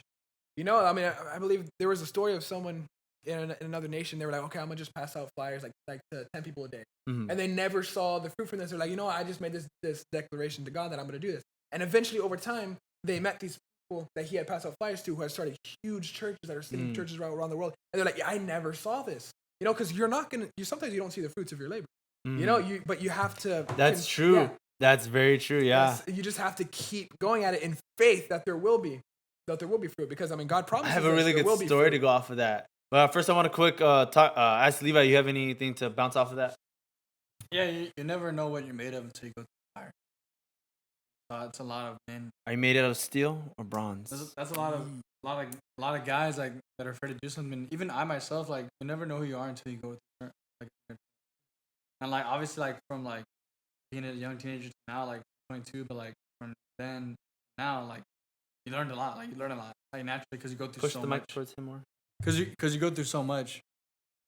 I mean, I believe there was a story of someone in another nation. They were like, okay, I'm gonna just pass out flyers like to 10 people a day, and they never saw the fruit from this. They're like, I just made this declaration to God that I'm gonna do this, and eventually over time they met these people that he had passed out flyers to who had started huge churches that are sitting churches around the world, and they're like, I never saw this, because sometimes you don't see the fruits of your labor. But you have to. That's true. Yeah. That's very true. Yeah. Yes, you just have to keep going at it in faith that there will be fruit, because God promises. I have a really good story to go off of that. But first, I want to quick ask Levi. You have anything to bounce off of that? Yeah, you never know what you're made of until you go through fire. It's a lot of men. Are you made out of steel or bronze? That's a lot of guys that are afraid to do something. Even I myself, you never know who you are until you go through. And obviously from being a young teenager to now 22, but from then now you learned a lot. You learn a lot naturally because you go through so much. Push the mic towards him more. Because you go through so much,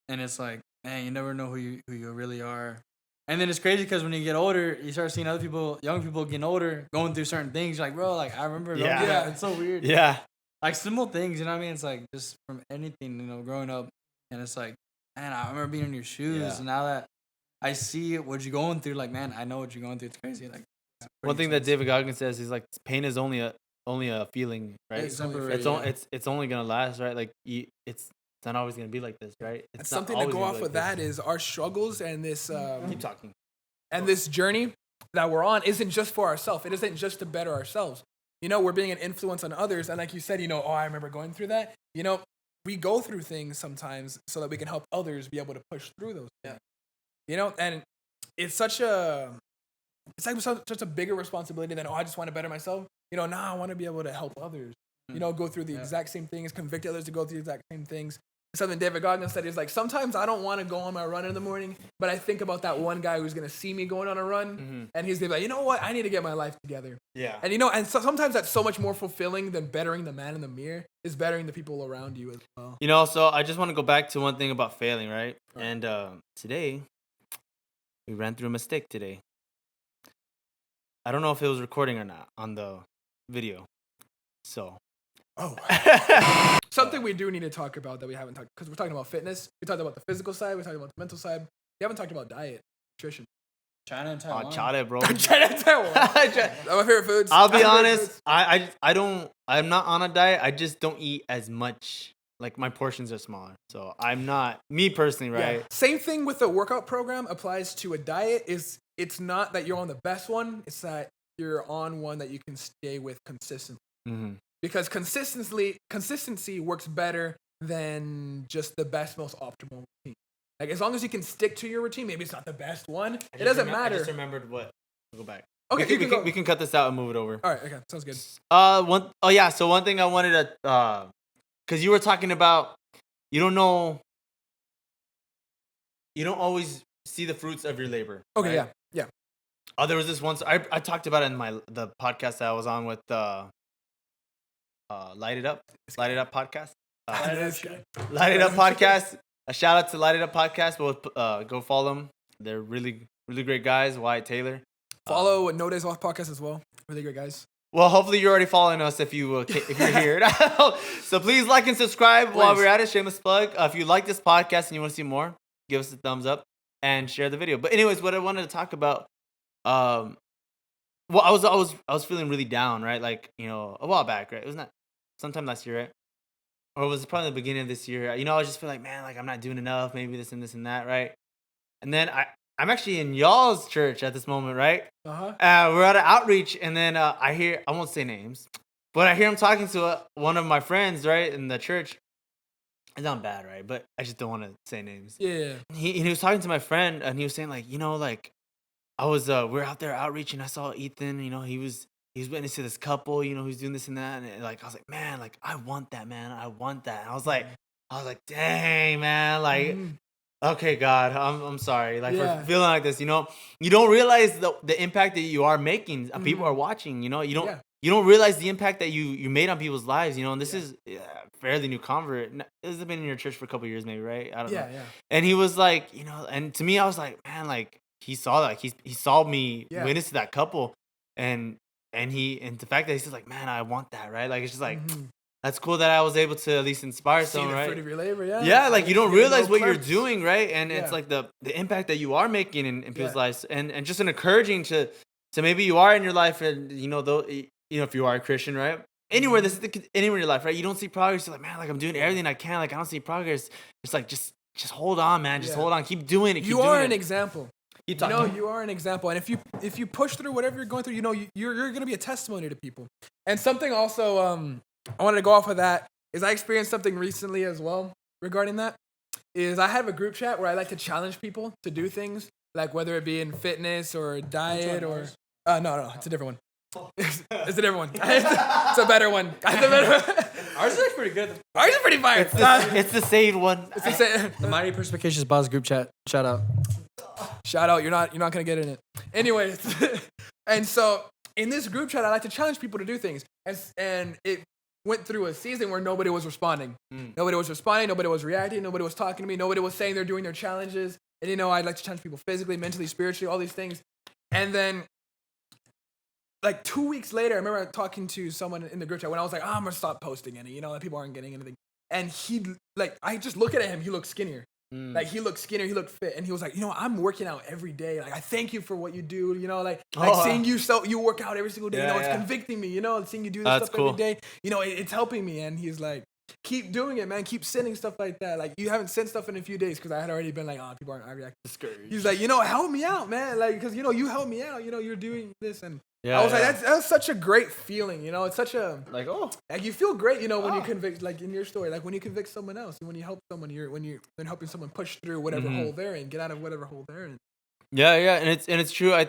and it's man, you never know who you really are And then it's crazy because when you get older, you start seeing other people, young people getting older, going through certain things. You're like, bro, like I remember going through that. It's so weird. Yeah. Like simple things, you know what I mean? It's like just from anything, growing up. And it's like, man, I remember being in your shoes. Yeah. And now that I see what you're going through, like, man, I know what you're going through. It's crazy. Like, one thing that David Goggins says is like, pain is only a feeling, right? It's only gonna last, right? Like it's not always gonna be like this, right? It's something to go off of that is our struggles and this keep talking. And this journey that we're on isn't just for ourselves. It isn't just to better ourselves. We're being an influence on others. And like you said, I remember going through that. We go through things sometimes so that we can help others be able to push through those things. And it's such a bigger responsibility than, I just want to better myself. I want to be able to help others, go through the exact same things, convict others to go through the exact same things. Something David Goggins said is like, sometimes I don't want to go on my run in the morning, but I think about that one guy who's going to see me going on a run, and he's going to be like, you know what? I need to get my life together. Yeah. And, and so sometimes that's so much more fulfilling than bettering the man in the mirror is bettering the people around you as well. So I just want to go back to one thing about failing, right? And today, we ran through a mistake today. I don't know if it was recording or not on the video. So. Oh. Something we do need to talk about that we haven't talked, because we're talking about fitness. We talked about the physical side. We're talking about the mental side. We haven't talked about diet, nutrition. China and Taiwan. China, bro. China and Taiwan. My favorite foods. I'll be honest. I'm not on a diet. I just don't eat as much. Like, my portions are smaller. So I'm not, me personally, right? Yeah. Same thing with the workout program applies to a diet. It's not that you're on the best one. It's that you're on one that you can stay with consistently. Mm-hmm. Because consistency works better than just the best, most optimal routine. Like, as long as you can stick to your routine, maybe it's not the best one. It doesn't matter. I just remembered what. We'll go back. Okay, we can cut this out and move it over. All right, okay, sounds good. So one thing I wanted to, because you were talking about, you don't always see the fruits of your labor. Okay, right? yeah. There was this once I talked about it in the podcast that I was on with Light It Up podcast. Light It Up podcast. A shout out to Light It Up podcast. But go follow them. They're really, really great guys. Wyatt Taylor. Follow No Days Off podcast as well. Really great guys. Well, hopefully you're already following us if you're here. So please like and subscribe while we're at it. Shameless plug. If you like this podcast and you want to see more, give us a thumbs up and share the video. But anyways, what I wanted to talk about. Well, I was feeling really down, right? Like, a while back, right? It was not sometime last year, right? Or it was probably the beginning of this year. I was just feeling like, man, like I'm not doing enough. Maybe this and this and that, right? And then I'm actually in y'all's church at this moment, right? Uh-huh. We're at an outreach, and then I won't say names, but I hear him talking to one of my friends, right, in the church. It's not bad, right? But I just don't want to say names. Yeah. He was talking to my friend, and he was saying like, like. I was we're out there outreach, and I saw Ethan, he was witness to this couple, who's doing this and that, and like I was like, man, like I want that, man, I want that. And I was like, dang, man, like, okay, God, I'm sorry, like for feeling like this, you don't realize the impact that you are making. People are watching, you don't realize the impact that you made on people's lives, and this is fairly new convert. This has been in your church for a couple years, maybe, right? I don't know. Yeah. And he was like, and to me, I was like, man, like. He saw that. He saw me witness to that couple, and the fact that he says like, man, I want that, right? Like it's just like that's cool that I was able to at least inspire someone, right? Fruit of your labor, yeah, like you don't realize what you're doing, right? And it's like the impact that you are making in people's lives, and just an encouraging to maybe you are in your life, and if you are a Christian, right? Anywhere anywhere in your life, right? You don't see progress. You're like, man, like I'm doing everything I can, like I don't see progress. It's like just hold on, man, just hold on, keep doing it. You are an example. You are an example, and if you push through whatever you're going through, you're going to be a testimony to people. And something also I wanted to go off of that is I experienced something recently as well regarding that. Is I have a group chat where I like to challenge people to do things, like whether it be in fitness or diet or no, it's a different one. It's a different one. It's a better one. Ours is pretty good. Ours is pretty fire. It's the same one. It's the Mighty Perspicacious Boss group chat. Shout out. Shout out, you're not gonna get in it. Anyways, and so in this group chat, I like to challenge people to do things. And it went through a season where nobody was responding. Nobody was responding, nobody was reacting, nobody was talking to me, nobody was saying they're doing their challenges. And, I'd like to challenge people physically, mentally, spiritually, all these things. And then, like 2 weeks later, I remember talking to someone in the group chat when I was like, I'm going to stop posting any, people aren't getting anything. And I just look at him, he looked skinnier. Like, he looked skinnier, he looked fit. And he was like, I'm working out every day. Like, I thank you for what you do, seeing you work out every single day, it's convicting me, seeing you do this stuff every day, it's helping me. And he's like, keep doing it, man. Keep sending stuff like that. Like, you haven't sent stuff in a few days because I had already been like, people aren't reacting. Discouraged. He's like, help me out, man. Like, because, you help me out. You're doing this. And I was like, that's such a great feeling. It's such a like you feel great. When you convict, like in your story, like when you convict someone else, when you help someone, when you're helping someone push through whatever hole they're in, get out of whatever hole they're in. Yeah, and it's true. I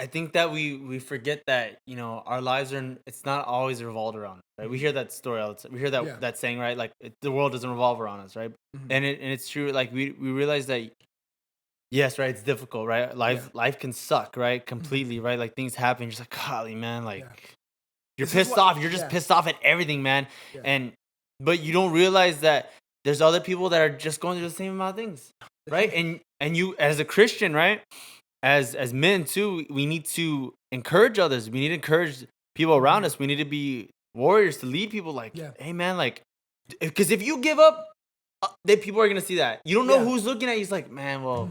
think that we forget that our lives it's not always revolved around us, right? We hear that story all the time. We hear that saying, right? Like the world doesn't revolve around us, right? And it's true. Like we realize that. Yes, right. It's difficult, right? Life can suck, right? Completely, right? Like things happen. You're just like, golly, man. Like you're pissed off. You're just pissed off at everything, man. Yeah. But you don't realize that there's other people that are just going through the same amount of things, right? And you, as a Christian, right? As men too, we need to encourage others. We need to encourage people around us. We need to be warriors to lead people. Like, hey, man, like, because if you give up, people are gonna see that. You don't know who's looking at you. He's like, man, well,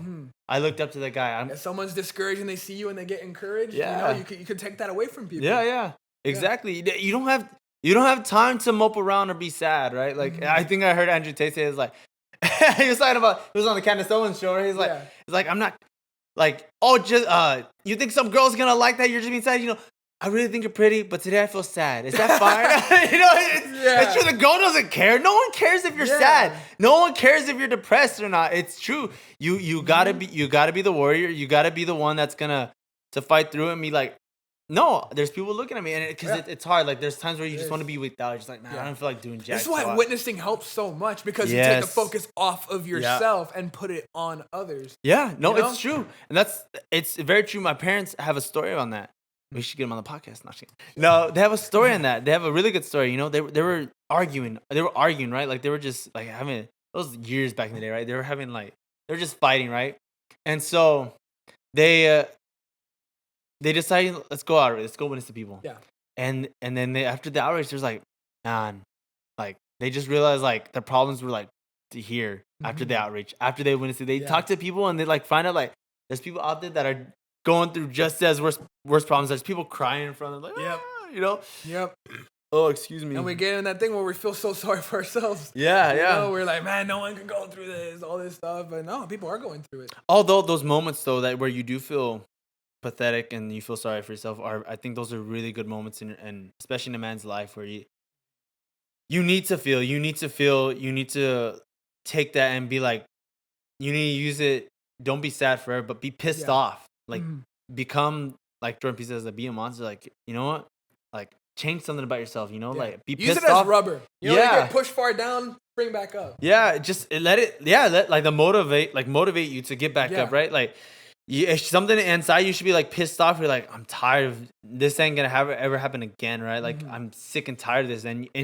I looked up to that guy. If someone's discouraged and they see you and they get encouraged, you could take that away from people. Yeah, exactly. Yeah. You don't have time to mope around or be sad, right? Like I think I heard Andrew Tate say it's like he was talking about, he was on the Candace Owens show. Right? He's like, I'm not like, you think some girl's gonna like that? You're just being sad, I really think you're pretty, but today I feel sad. Is that fine? It's true. The girl doesn't care. No one cares if you're sad. No one cares if you're depressed or not. It's true. You gotta be the warrior. You gotta be the one that's gonna to fight through it and be like, no, there's people looking at me, and because it's hard. Like there's times where you just want to be without. You're just like, man, I don't feel like doing jack. This is why witnessing helps so much, because you take the focus off of yourself and put it on others. Yeah, no, it's true, and it's very true. My parents have a story on that. We should get them on the podcast. No, they have a story on that. They have a really good story. They were arguing. Right? Like they were just like having those years back in the day, right? They were just fighting, right? And so they decided, let's go out. Let's go witness to people. Yeah. And then after the outrage, there's like, man, like they just realized like the problems were like to here after the outrage, after they witnessed. They talk to people and they like find out like there's people out there that are going through just as worse problems. There's people crying in front of them, like, Yep. Oh, excuse me. And we get in that thing where we feel so sorry for ourselves. Yeah. We're like, man, no one can go through this, all this stuff. But no, people are going through it. Although those moments though, that where you do feel pathetic and you feel sorry for yourself, I think those are really good moments and especially in a man's life where you need to take that and be like, you need to use it. Don't be sad forever, but be pissed off. Like become like Jordan Peele says, like be a monster. Like, you know what? Like change something about yourself. Like be pissed off. Use it as rubber. You get pushed far down, bring back up. Yeah, just let like the motivate you to get back up, right? Like if something inside you should be like pissed off. You're like, I'm tired of this. Ain't gonna ever happen again, right? Like I'm sick and tired of this, and you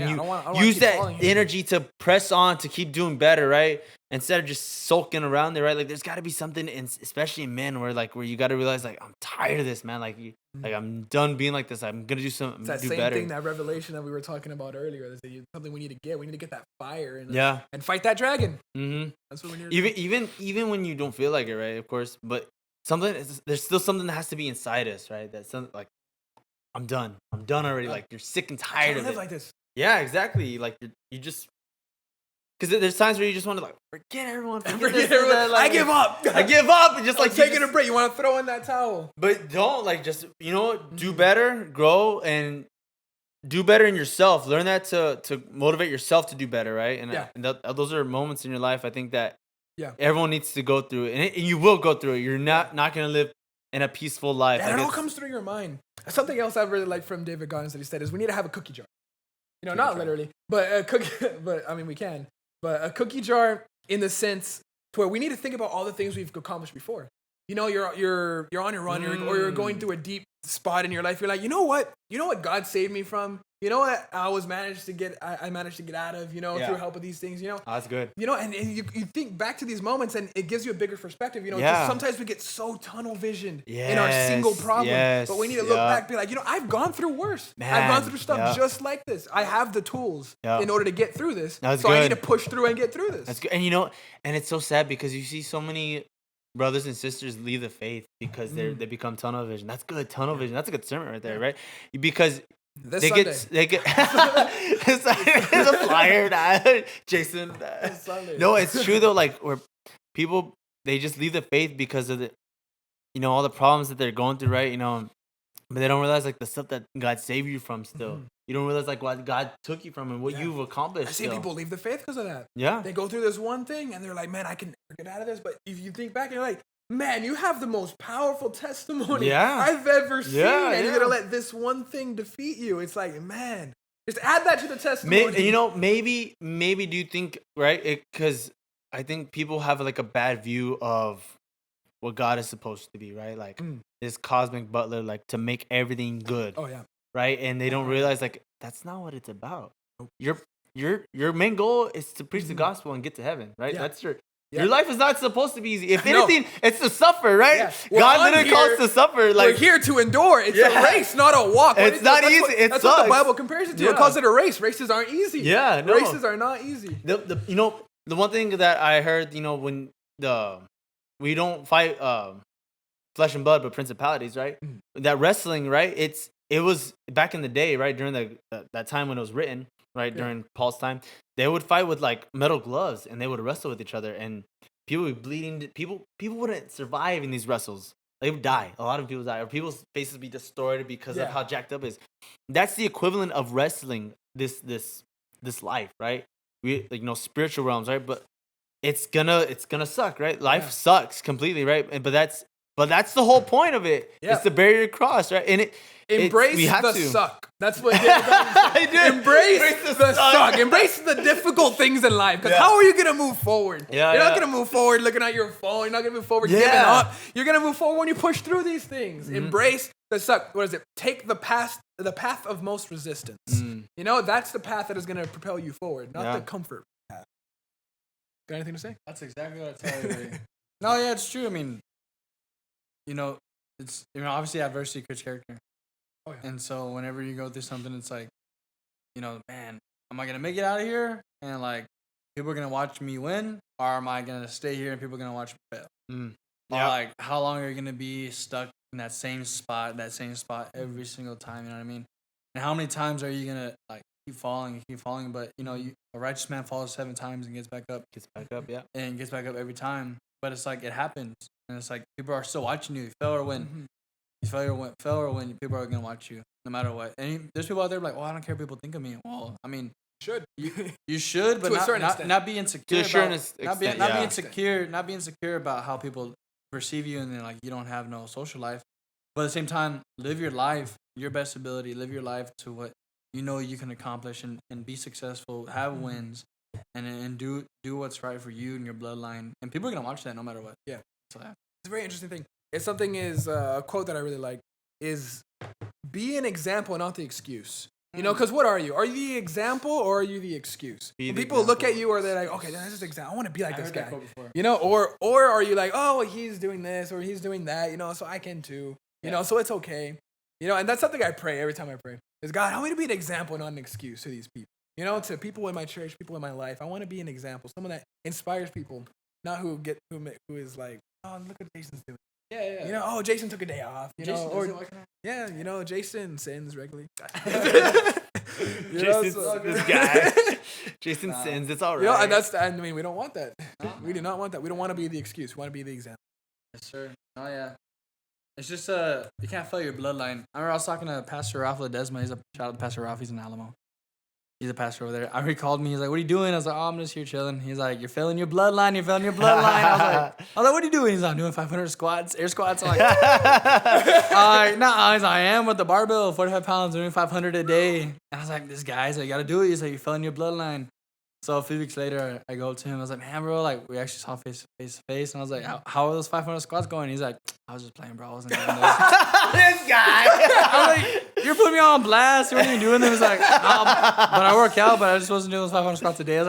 use that energy to press on to keep doing better, right? Instead of just sulking around there, right? Like there's got to be something, especially in men, where you got to realize like I'm tired of this, man. Like like I'm done being like this. I'm gonna do something. It's that same better. Thing, that revelation that we were talking about earlier. That's something we need to get. We need to get that fire and fight that dragon. That's what we need. Even when you don't feel like it, right? Of course, but there's still something that has to be inside us, right? That's something like I'm done already. Like you're sick and tired of it. Like this. Yeah, exactly. Like you just. Because there's times where you just want to like forget everyone. Forget everyone. Like, I give up. And just like taking a break. You want to throw in that towel. But don't like just do better, grow, and do better in yourself. Learn that to motivate yourself to do better, right? And those are moments in your life I think that everyone needs to go through it, and you will go through it. You're not gonna live in a peaceful life. It all comes through your mind. Something else I really like from David Goggins that he said is we need to have a cookie jar. Not literally, but a cookie. But I mean we can. But a cookie jar in the sense to where we need to think about all the things we've accomplished before. You're on your run, or you're going through a deep spot in your life. You're like, you know what God saved me from? you know what, I managed to get out of, through help with these things, Oh, that's good. And you think back to these moments and it gives you a bigger perspective, because sometimes we get so tunnel vision in our single problem, but we need to look back, be like, I've gone through worse. Man, I've gone through stuff just like this. I have the tools in order to get through this. So good. I need to push through and get through this. That's good. And and it's so sad because you see so many brothers and sisters leave the faith because they become tunnel vision. That's good. Tunnel vision. That's a good sermon right there, right? Because they get it's a flyer, Jason. No, it's true though. Like where people they just leave the faith because of the all the problems that they're going through, right? But they don't realize like the stuff that God saved you from still. Mm-hmm. You don't realize like what God took you from and what you've accomplished. I see people leave the faith because of that. Yeah. They go through this one thing and they're like, man, I can never get out of this. But if you think back, you're like, man, you have the most powerful testimony I've ever seen. And you're going to let this one thing defeat you. It's like, man, just add that to the testimony. Maybe do you think, right? Because I think people have like a bad view of what God is supposed to be, right? Like this cosmic butler, like to make everything good. Oh yeah. Right? And they don't realize like that's not what it's about. Your main goal is to preach the gospel and get to heaven, right? Yeah. That's your life is not supposed to be easy. If anything, it's to suffer, right? Yeah. God didn't call us to suffer. Like we're here to endure. It's a race, not a walk. It's not easy. That's what the Bible compares it to. It calls it a race. Races aren't easy. Yeah, no. Races are not easy. The one thing that I heard, when we don't fight flesh and blood, but principalities, right? That wrestling, right? It was back in the day, right? During that time when it was written, right? During Paul's time, they would fight with like metal gloves and they would wrestle with each other, and people would be bleeding. People wouldn't survive in these wrestles. They would die. A lot of people die, or people's faces would be destroyed because of how jacked up it is. That's the equivalent of wrestling this life, right? We spiritual realms, right? But it's gonna suck, right? Life sucks completely, right? But that's the whole point of it. Yeah. It's to bear your cross, right? And embrace the suck. That's what embrace the suck. Embrace the difficult things in life. Because how are you gonna move forward? You're not gonna move forward looking at your phone. You're not gonna move forward giving up. You're gonna move forward when you push through these things. Embrace the suck. What is it? Take the path of most resistance. That's the path that is gonna propel you forward, not the comfort path. Got anything to say? That's exactly what I tell you. No, yeah, it's true. I mean, it's obviously adversity creates character. Oh, yeah. And so whenever you go through something, it's like, man, am I gonna make it out of here? And like, people are gonna watch me win, or am I gonna stay here and people are gonna watch me fail? Or like, how long are you gonna be stuck in that same spot every single time? You know what I mean? And how many times are you gonna like keep falling? But a righteous man falls 7 times and gets back up. And gets back up every time. But it's like it happens. And it's like people are still watching you. You fail or win. You fail or win. People are gonna watch you no matter what. And there's people out there like, well, I don't care what people think of me. Well, I mean, you should, but not be insecure. Not be insecure about how people perceive you, and then like you don't have no social life. But at the same time, live your life, your best ability. Live your life to what you can accomplish and be successful. Have wins, and do what's right for you and your bloodline. And people are gonna watch that no matter what. Yeah. So it's a very interesting thing. It's something a quote that I really like is be an example, not the excuse. Because what are you? Are you the example or are you the excuse? When people look at you, or they're like, okay, this is example. I want to be like this guy. Or are you like, oh, he's doing this or he's doing that, so I can too. So it's okay. And that's something I pray every time I pray. Is God, I want to be an example, not an excuse to these people. To people in my church, people in my life. I want to be an example, someone that inspires people, not who is like, oh, look what Jason's doing. Yeah. Oh, Jason took a day off. Jason sins regularly. This guy. Jason sins. It's all right. And we don't want that. We do not want that. We don't want to be the excuse. We want to be the example. Yes, sir. Oh yeah. It's just you can't fail your bloodline. I remember I was talking to Pastor Ralph Ledesma. Shout out to Pastor Ralph. He's in Alamo. He's a pastor over there. He called me. He's like, what are you doing? I was like, oh, I'm just here chilling. He's like, you're failing your bloodline. I was like, what are you doing? He's like, I'm doing 500 squats, air squats. I'm like, I am with the barbell, 45 pounds, doing 500 a day. And I was like, this guy's like, you got to do it. He's like, you're failing your bloodline. So a few weeks later, I go up to him. I was like, man, bro, like we actually saw face to face, and I was like, how are those 500 squats going? He's like, I was just playing, bro. I wasn't doing this. This guy. I was like, you're putting me on blast. You weren't even doing this. He was like, nah, but I work out, but I just wasn't doing those 500 squats a day. I was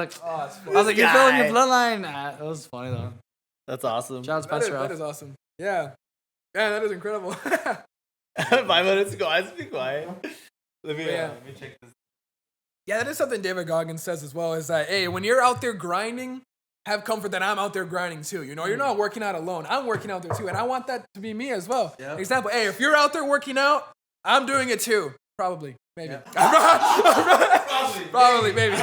like, you're feeling your bloodline. Nah, it was funny though. That's awesome. Shout out Spencer. That is awesome. Yeah, that is incredible. 5 minutes ago, I be quiet. Let me check this. Yeah, that is something David Goggins says as well. Is that hey, when you're out there grinding, have comfort that I'm out there grinding too. You know, you're not working out alone. I'm working out there too, and I want that to be me as well. Yep. Example, hey, if you're out there working out, I'm doing it too. Probably, maybe. Yeah. Probably, maybe.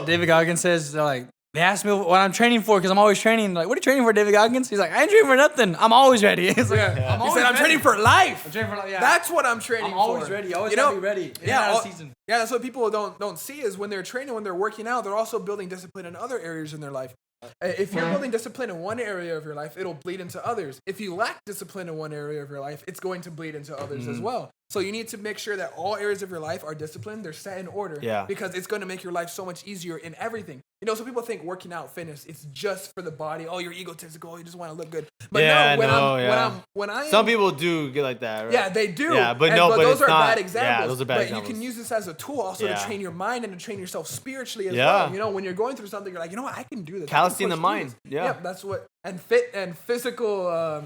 David Goggins says they're like. They asked me what I'm training for because I'm always training. Like, what are you training for, David Goggins? He's like, I ain't training for nothing. I'm always ready. He's like, I'm training for life. I'm training for life. Yeah. That's what I'm training for. I'm always ready. Always gotta be ready. Yeah, that's what people don't see is when they're training, when they're working out, they're also building discipline in other areas in their life. If you're building discipline in one area of your life, it'll bleed into others. If you lack discipline in one area of your life, it's going to bleed into others as well. So you need to make sure that all areas of your life are disciplined, they're set in order. Yeah. Because it's going to make your life so much easier in everything. You know, so people think working out, fitness, it's just for the body. Oh, you're egotistical. You just want to look good. But when some people do get like that, right? Yeah, they do. Yeah, but those are not, bad examples. Yeah, those are bad examples. But you can use this as a tool also to train your mind and to train yourself spiritually as well. You know, when you're going through something, you're like, you know what, I can do this. Callousing the mind. Yeah. Yep, that's what. And physical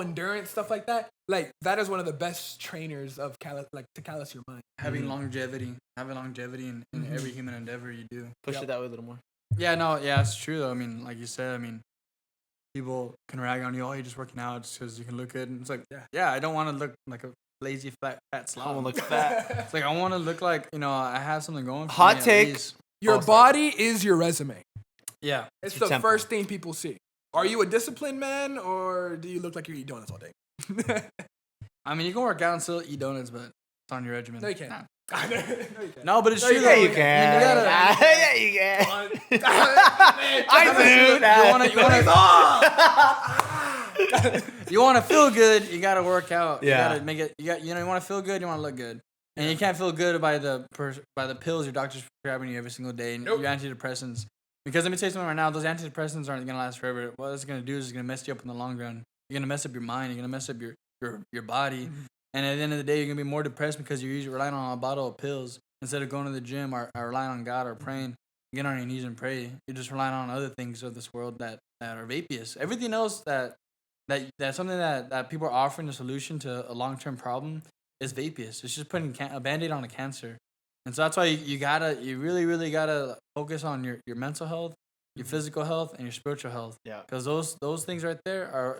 endurance, stuff like that. Like, that is one of the best trainers of to callous your mind. Having longevity in every human endeavor you do. Push it that way a little more. Yeah, it's true though. I mean, like you said, people can rag on you, oh, you're just working out just because you can look good. And it's like, yeah, I don't want to look like a lazy, fat slob. I want to look fat. It's like, I want to look like, I have something going for Hot me. take. Your body is your resume. Yeah. It's the first thing people see. Are you a disciplined man, or do you look like you eat donuts all day? You can work out and still eat donuts, but it's on your regimen. No, you can't. Nah. No, but it's true. Yeah, you can. Yeah, you can. You want to feel good, you got to work out. Yeah. You got to make it. You want to feel good, you want to look good. And you can't feel good by the pills your doctor's prescribing you every single day and your antidepressants. Because let me tell you something right now, those antidepressants aren't going to last forever. What it's going to do is it's going to mess you up in the long run. You're going to mess up your mind. You're going to mess up your body. Mm-hmm. And at the end of the day, you're going to be more depressed because you're usually relying on a bottle of pills instead of going to the gym or relying on God or praying. Get on your knees and pray. You're just relying on other things of this world that are vapious. Everything else that's something that people are offering a solution to a long-term problem is vapious. It's just putting a Band-Aid on a cancer. And so that's why you really, really gotta focus on your mental health, your physical health, and your spiritual health. Yeah. Because those things right there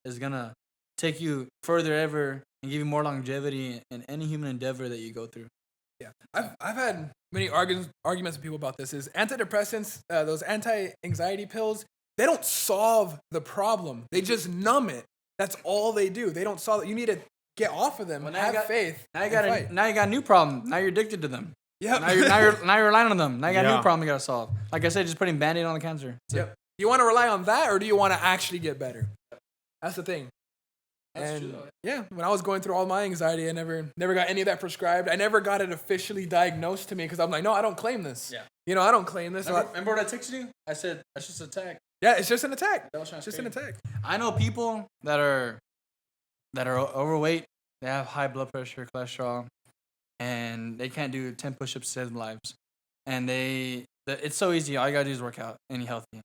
is gonna take you further ever and give you more longevity in any human endeavor that you go through. Yeah, I've had many arguments with people about this. Is antidepressants, those anti-anxiety pills, they don't solve the problem. They just numb it. That's all they do. They don't solve it. You need to get off of them. Well, have faith. Now you got a new problem. Now you're addicted to them. Yep. Now you're relying on them. Now you got a new problem you gotta solve. Like I said, just putting Band-Aid on the cancer. Yep. Do you want to rely on that, or do you want to actually get better? That's the thing. That's true. Yeah, when I was going through all my anxiety, I never got any of that prescribed. I never got it officially diagnosed to me because I'm like, no, I don't claim this. Yeah. I don't claim this. Remember what I texted you? I said, that's just an attack. Yeah, it's just an attack. It's just an attack. I know people that are overweight, they have high blood pressure, cholesterol, and they can't do 10 push-ups to save their lives. And it's so easy. All you gotta do is work out and eat healthy.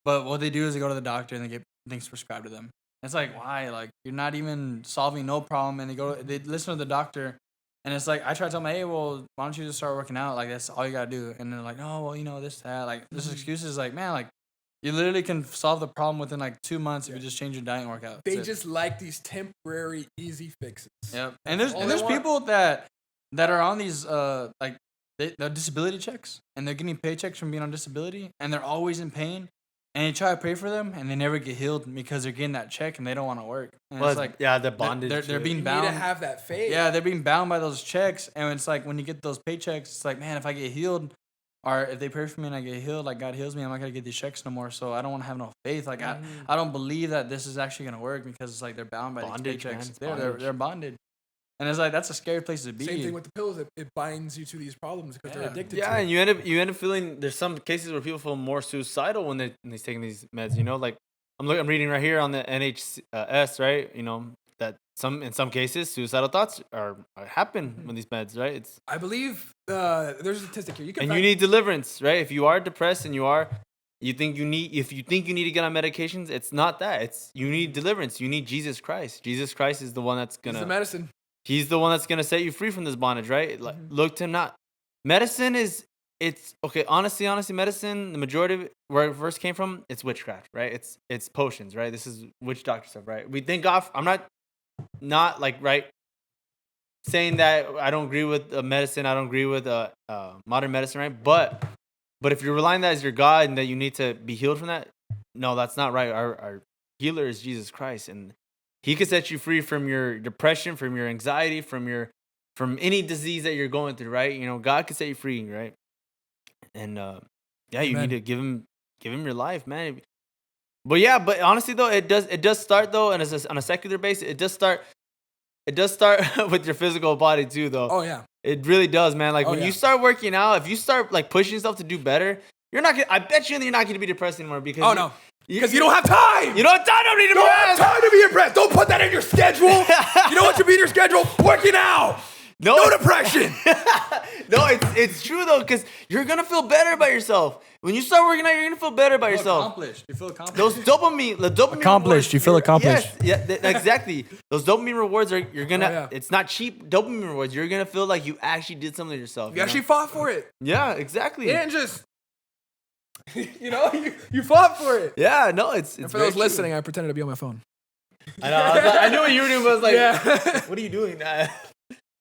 But what they do is they go to the doctor and they get things prescribed to them. It's like, why? Like, you're not even solving no problem. And they listen to the doctor, and it's like, I try to tell them, hey, well, why don't you just start working out? Like, that's all you gotta do. And they're like, oh, well, this, that. Like, this excuse is like, man, like, you literally can solve the problem within like 2 months if you just change your diet and work out. They just like these temporary, easy fixes. Yep. And there's people that are on these they're disability checks, and they're getting paychecks from being on disability, and they're always in pain. And you try to pray for them, and they never get healed because they're getting that check and they don't want to work. And it's like, they're bonded. They're being bound. You need to have that faith. Yeah, they're being bound by those checks, and it's like when you get those paychecks, it's like, man, if I get healed, or if they pray for me and I get healed, like God heals me, I'm not gonna get these checks no more. So I don't want to have no faith. Like I don't believe that this is actually gonna work because it's like they're bound by these paychecks. They're bonded. And it's like that's a scary place to be. Same thing with the pills. It binds you to these problems because they're addicted to it. Yeah, and you end up feeling. There's some cases where people feel more suicidal when they're taking these meds. You know, like I'm reading right here on the NHS, right? You know that in some cases suicidal thoughts happen when these meds, right? I believe there's a statistic here. You need deliverance, right? If you are depressed and you think you need to get on medications, it's not that. It's you need deliverance. You need Jesus Christ. Jesus Christ is the one that's gonna. He's the medicine. He's the one that's gonna set you free from this bondage, right? Like, look to him. Not medicine it's okay. Honestly, medicine. The majority of it, where it first came from, it's witchcraft, right? It's potions, right? This is witch doctor stuff, right? We thank God. I'm not like right saying that I don't agree with medicine. I don't agree with modern medicine, right? But if you're relying on that as your God and that you need to be healed from that, no, that's not right. Our healer is Jesus Christ, and He could set you free from your depression, from your anxiety, from any disease that you're going through, right? You know, God could set you free, right? And you need to give him your life, man. But honestly though, it does start though, and it's on a secular basis. It does start with your physical body too, though. Oh yeah, it really does, man. Like when you start working out, if you start like pushing yourself to do better, I bet you're not gonna be depressed anymore because because you don't have time. You don't have time to be depressed. You don't have time to be depressed. Don't put that in your schedule. You know what should be in your schedule? Working out. No depression. No, it's true though, because you're gonna feel better about yourself. When you start working out, you're gonna feel better about yourself. You feel accomplished. Those dopamine accomplished. Rewards, you feel accomplished. Yes, exactly. Those dopamine rewards you're gonna. It's not cheap dopamine rewards. You're gonna feel like you actually did something to yourself. You actually fought for it. Yeah, exactly. You didn't just. You fought for it. Yeah, no, it's. And for those listening, I pretended to be on my phone. I know. I knew what you were doing, but I was like, "What are you doing?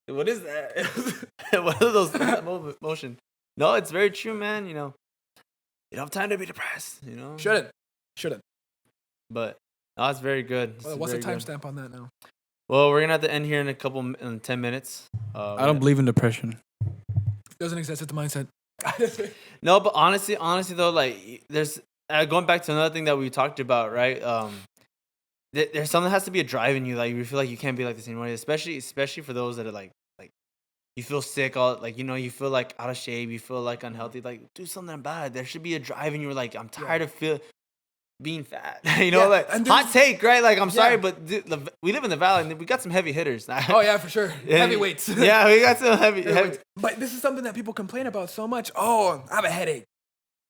What is that? What are those motion?" No, it's very true, man. You know, you don't have time to be depressed. You know, shouldn't. But no, it's very good. What's the timestamp on that now? Well, we're gonna have to end here in 10 minutes. I don't believe in depression. It doesn't exist. It's a mindset. No, but honestly though, like there's going back to another thing that we talked about, right? There's something that has to be a drive in you. Like you feel like you can't be like this anymore, especially for those that are like you feel sick, you feel like out of shape, you feel like unhealthy. Like do something about it. There should be a drive in you. Like I'm tired of being fat. Like hot take, right? Like I'm sorry, but we live in the valley and we got some heavy hitters. Oh yeah, for sure. Heavyweights. Yeah, we got some heavy. But this is something that people complain about so much. Oh, I have a headache.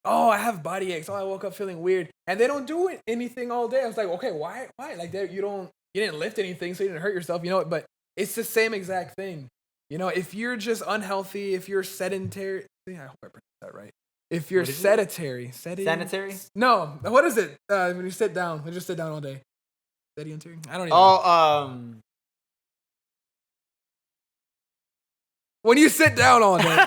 Oh, I have body aches. Oh, I woke up feeling weird, and they don't do anything all day. I was like, okay, why? Like you didn't lift anything, so you didn't hurt yourself, But it's the same exact thing. If you're just unhealthy, if you're sedentary, I hope I pronounced that right. If you're sanitary. No, what is it? When you sit down, you just sit down all day. Sedentary? I don't even know. When you sit down all day.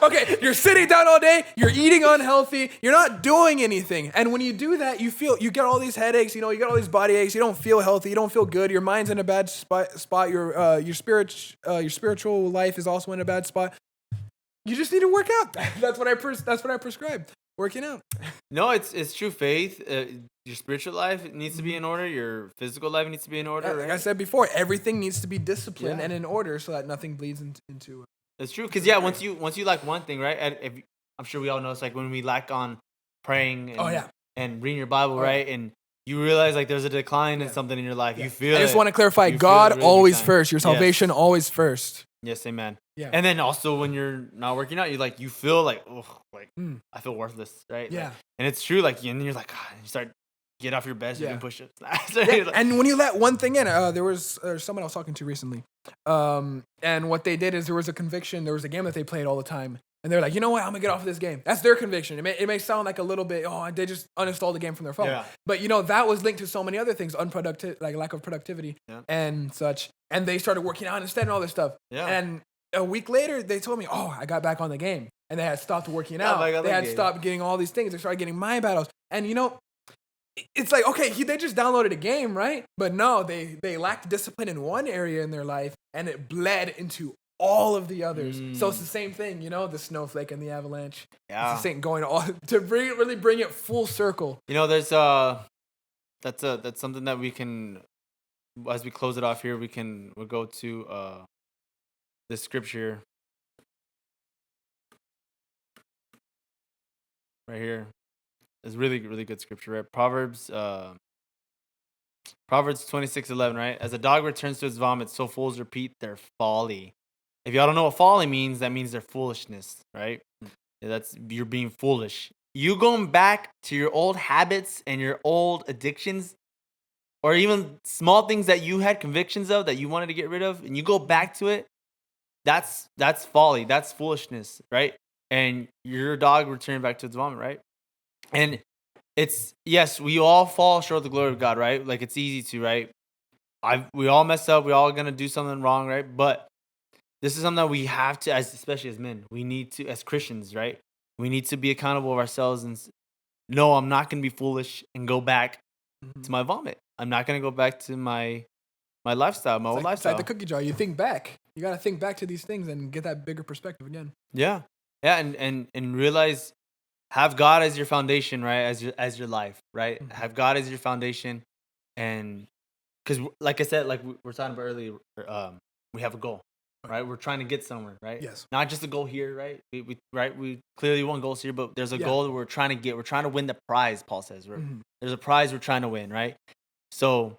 Okay, you're sitting down all day, you're eating unhealthy, you're not doing anything. And when you do that, you get all these headaches, you get all these body aches, you don't feel healthy, you don't feel good, your mind's in a bad spot, your spiritual life is also in a bad spot. You just need to work out. That's what I prescribe. Working out. No, it's true faith. Your spiritual life needs to be in order. Your physical life needs to be in order. Like I said before, everything needs to be disciplined and in order so that nothing bleeds into. It's true, because once you like one thing, right? I'm sure we all know it's like when we lack on praying and reading your Bible, right? And you realize like there's a decline in something in your life. You feel. I just want to clarify: God really always first. Your salvation always first. Yes, amen. Yeah. And then also when you're not working out, you feel like I feel worthless, right? Yeah. Like, and it's true, like and you're like you start get off your bed, so you can push it. And when you let one thing in, there was someone I was talking to recently, and what they did is there was a conviction. There was a game that they played all the time, and they're like, you know what, I'm gonna get off of this game. That's their conviction. It may sound like a little bit, they just uninstalled the game from their phone. Yeah. But that was linked to so many other things, unproductive, like lack of productivity and such. And they started working out instead and all this stuff. Yeah. And a week later, they told me, I got back on the game. And they had stopped working out. They had stopped getting all these things. They started getting mind battles. And, it's like, okay, they just downloaded a game, right? But no, they lacked discipline in one area in their life, and it bled into all of the others. So it's the same thing, the snowflake and the avalanche. Yeah. It's the same going all to really bring it full circle. There's that's something that we can as we close it off here, we'll go to the scripture right here. It's really, really good scripture, right? Proverbs 26:11, right? As a dog returns to its vomit, so fools repeat their folly. If y'all don't know what folly means, that means their foolishness, right? You're being foolish. You going back to your old habits and your old addictions, or even small things that you had convictions of that you wanted to get rid of, and you go back to it, that's folly. That's foolishness, right? And your dog returning back to its vomit, right? And yes, we all fall short of the glory of God, right? Like, it's easy to, right? We all mess up. We all gonna do something wrong, right? But this is something that we have to, especially as men, we need to, as Christians, right? We need to be accountable of ourselves and no, I'm not gonna be foolish and go back to my vomit. I'm not gonna go back to my lifestyle, my old lifestyle. It's like the cookie jar. You think back. You gotta think back to these things and get that bigger perspective again. Yeah, and realize, have God as your foundation, right? As your life, right? Mm-hmm. Have God as your foundation, and because, like I said, like we were talking about earlier, we have a goal, right? We're trying to get somewhere, right? Yes. Not just a goal here, right? We clearly want goals here, but there's a goal that we're trying to get. We're trying to win the prize. Paul says, there's a prize we're trying to win, right? So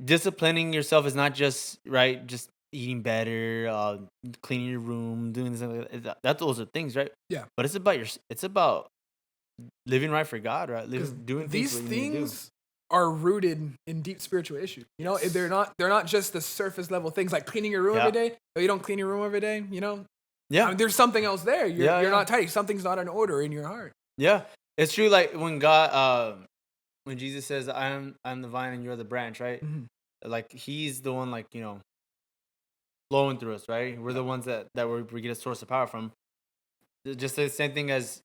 disciplining yourself is not just just eating better, cleaning your room, doing this. Those are things, right? Yeah. But it's about living right for God, right? Doing these things are rooted in deep spiritual issues. You know, they're not just the surface level things like cleaning your room every day. But you don't clean your room every day, you know? Yeah. I mean, there's something else there. You're not tight. Something's not in order in your heart. Yeah. It's true. Like when God, when Jesus says, I'm the vine and you're the branch, right? Mm-hmm. Like he's the one, like, you know, flowing through us, right? We're the ones that we get a source of power from. Just the same thing as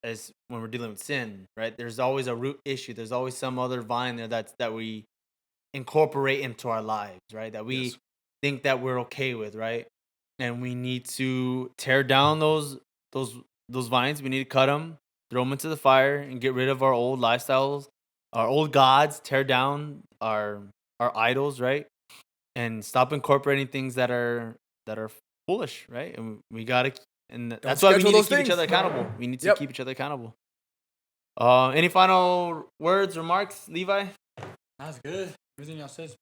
when we're dealing with sin, right? There's always a root issue. There's always some other vine there that we incorporate into our lives, right? That we think that we're okay with, right? And we need to tear down those vines. We need to cut them, throw them into the fire, and get rid of our old lifestyles, our old gods. Tear down our idols, right? And stop incorporating things that are foolish, right? And we gotta. And that's why we need to keep each other accountable. We need to keep each other accountable. Any final words, remarks, Levi? That's good. Everything y'all said.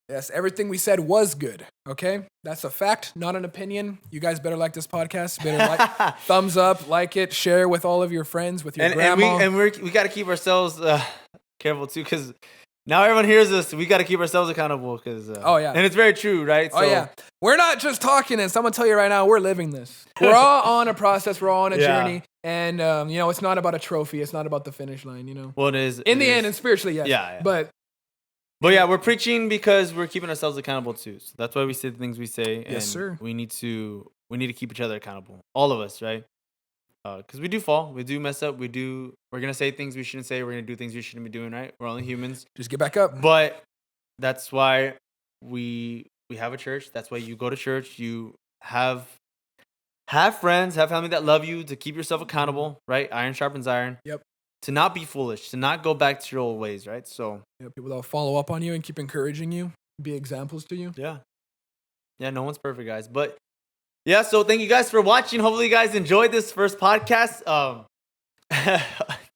Yes, everything we said was good. Okay? That's a fact, not an opinion. You guys better like this podcast. Better thumbs up, like it, share with all of your friends, with your grandma. And we got to keep ourselves careful too, because now everyone hears us. We got to keep ourselves accountable because. And it's very true, right? So, we're not just talking this. I'm gonna tell you right now, we're living this. We're all on a process. We're all on a journey, and you know, it's not about a trophy. It's not about the finish line. You know. Well, it is in the end, and spiritually, yes. Yeah. But yeah, we're preaching because we're keeping ourselves accountable too. So that's why we say the things we say. And yes, sir. We need to keep each other accountable. All of us, right? Because we do fall, we do mess up, we're gonna say things we shouldn't say, we're gonna do things we shouldn't be doing, right? We're only humans. Just get back up. But that's why we have a church. That's why you go to church. You have friends, have family that love you, to keep yourself accountable, right? Iron sharpens iron. Yep. To not be foolish, to not go back to your old ways, right? So people that'll follow up on you and keep encouraging you, be examples to you. Yeah, no one's perfect, guys, but. Yeah, so thank you guys for watching. Hopefully you guys enjoyed this first podcast.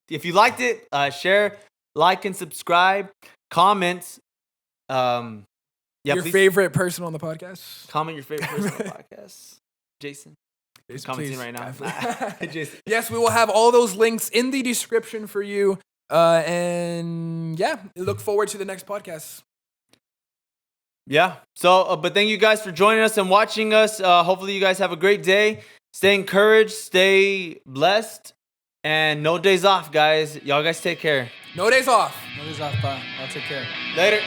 If you liked it, share, like, and subscribe. Comment. Your favorite person on the podcast. Comment your favorite person on the podcast. Jason. He's commenting right now. Jason. Yes, we will have all those links in the description for you. And look forward to the next podcast. Yeah. So, but thank you guys for joining us and watching us. Hopefully you guys have a great day. Stay encouraged, stay blessed, and no days off, guys. Y'all guys take care. No days off. No days off, bye. I'll take care. Later.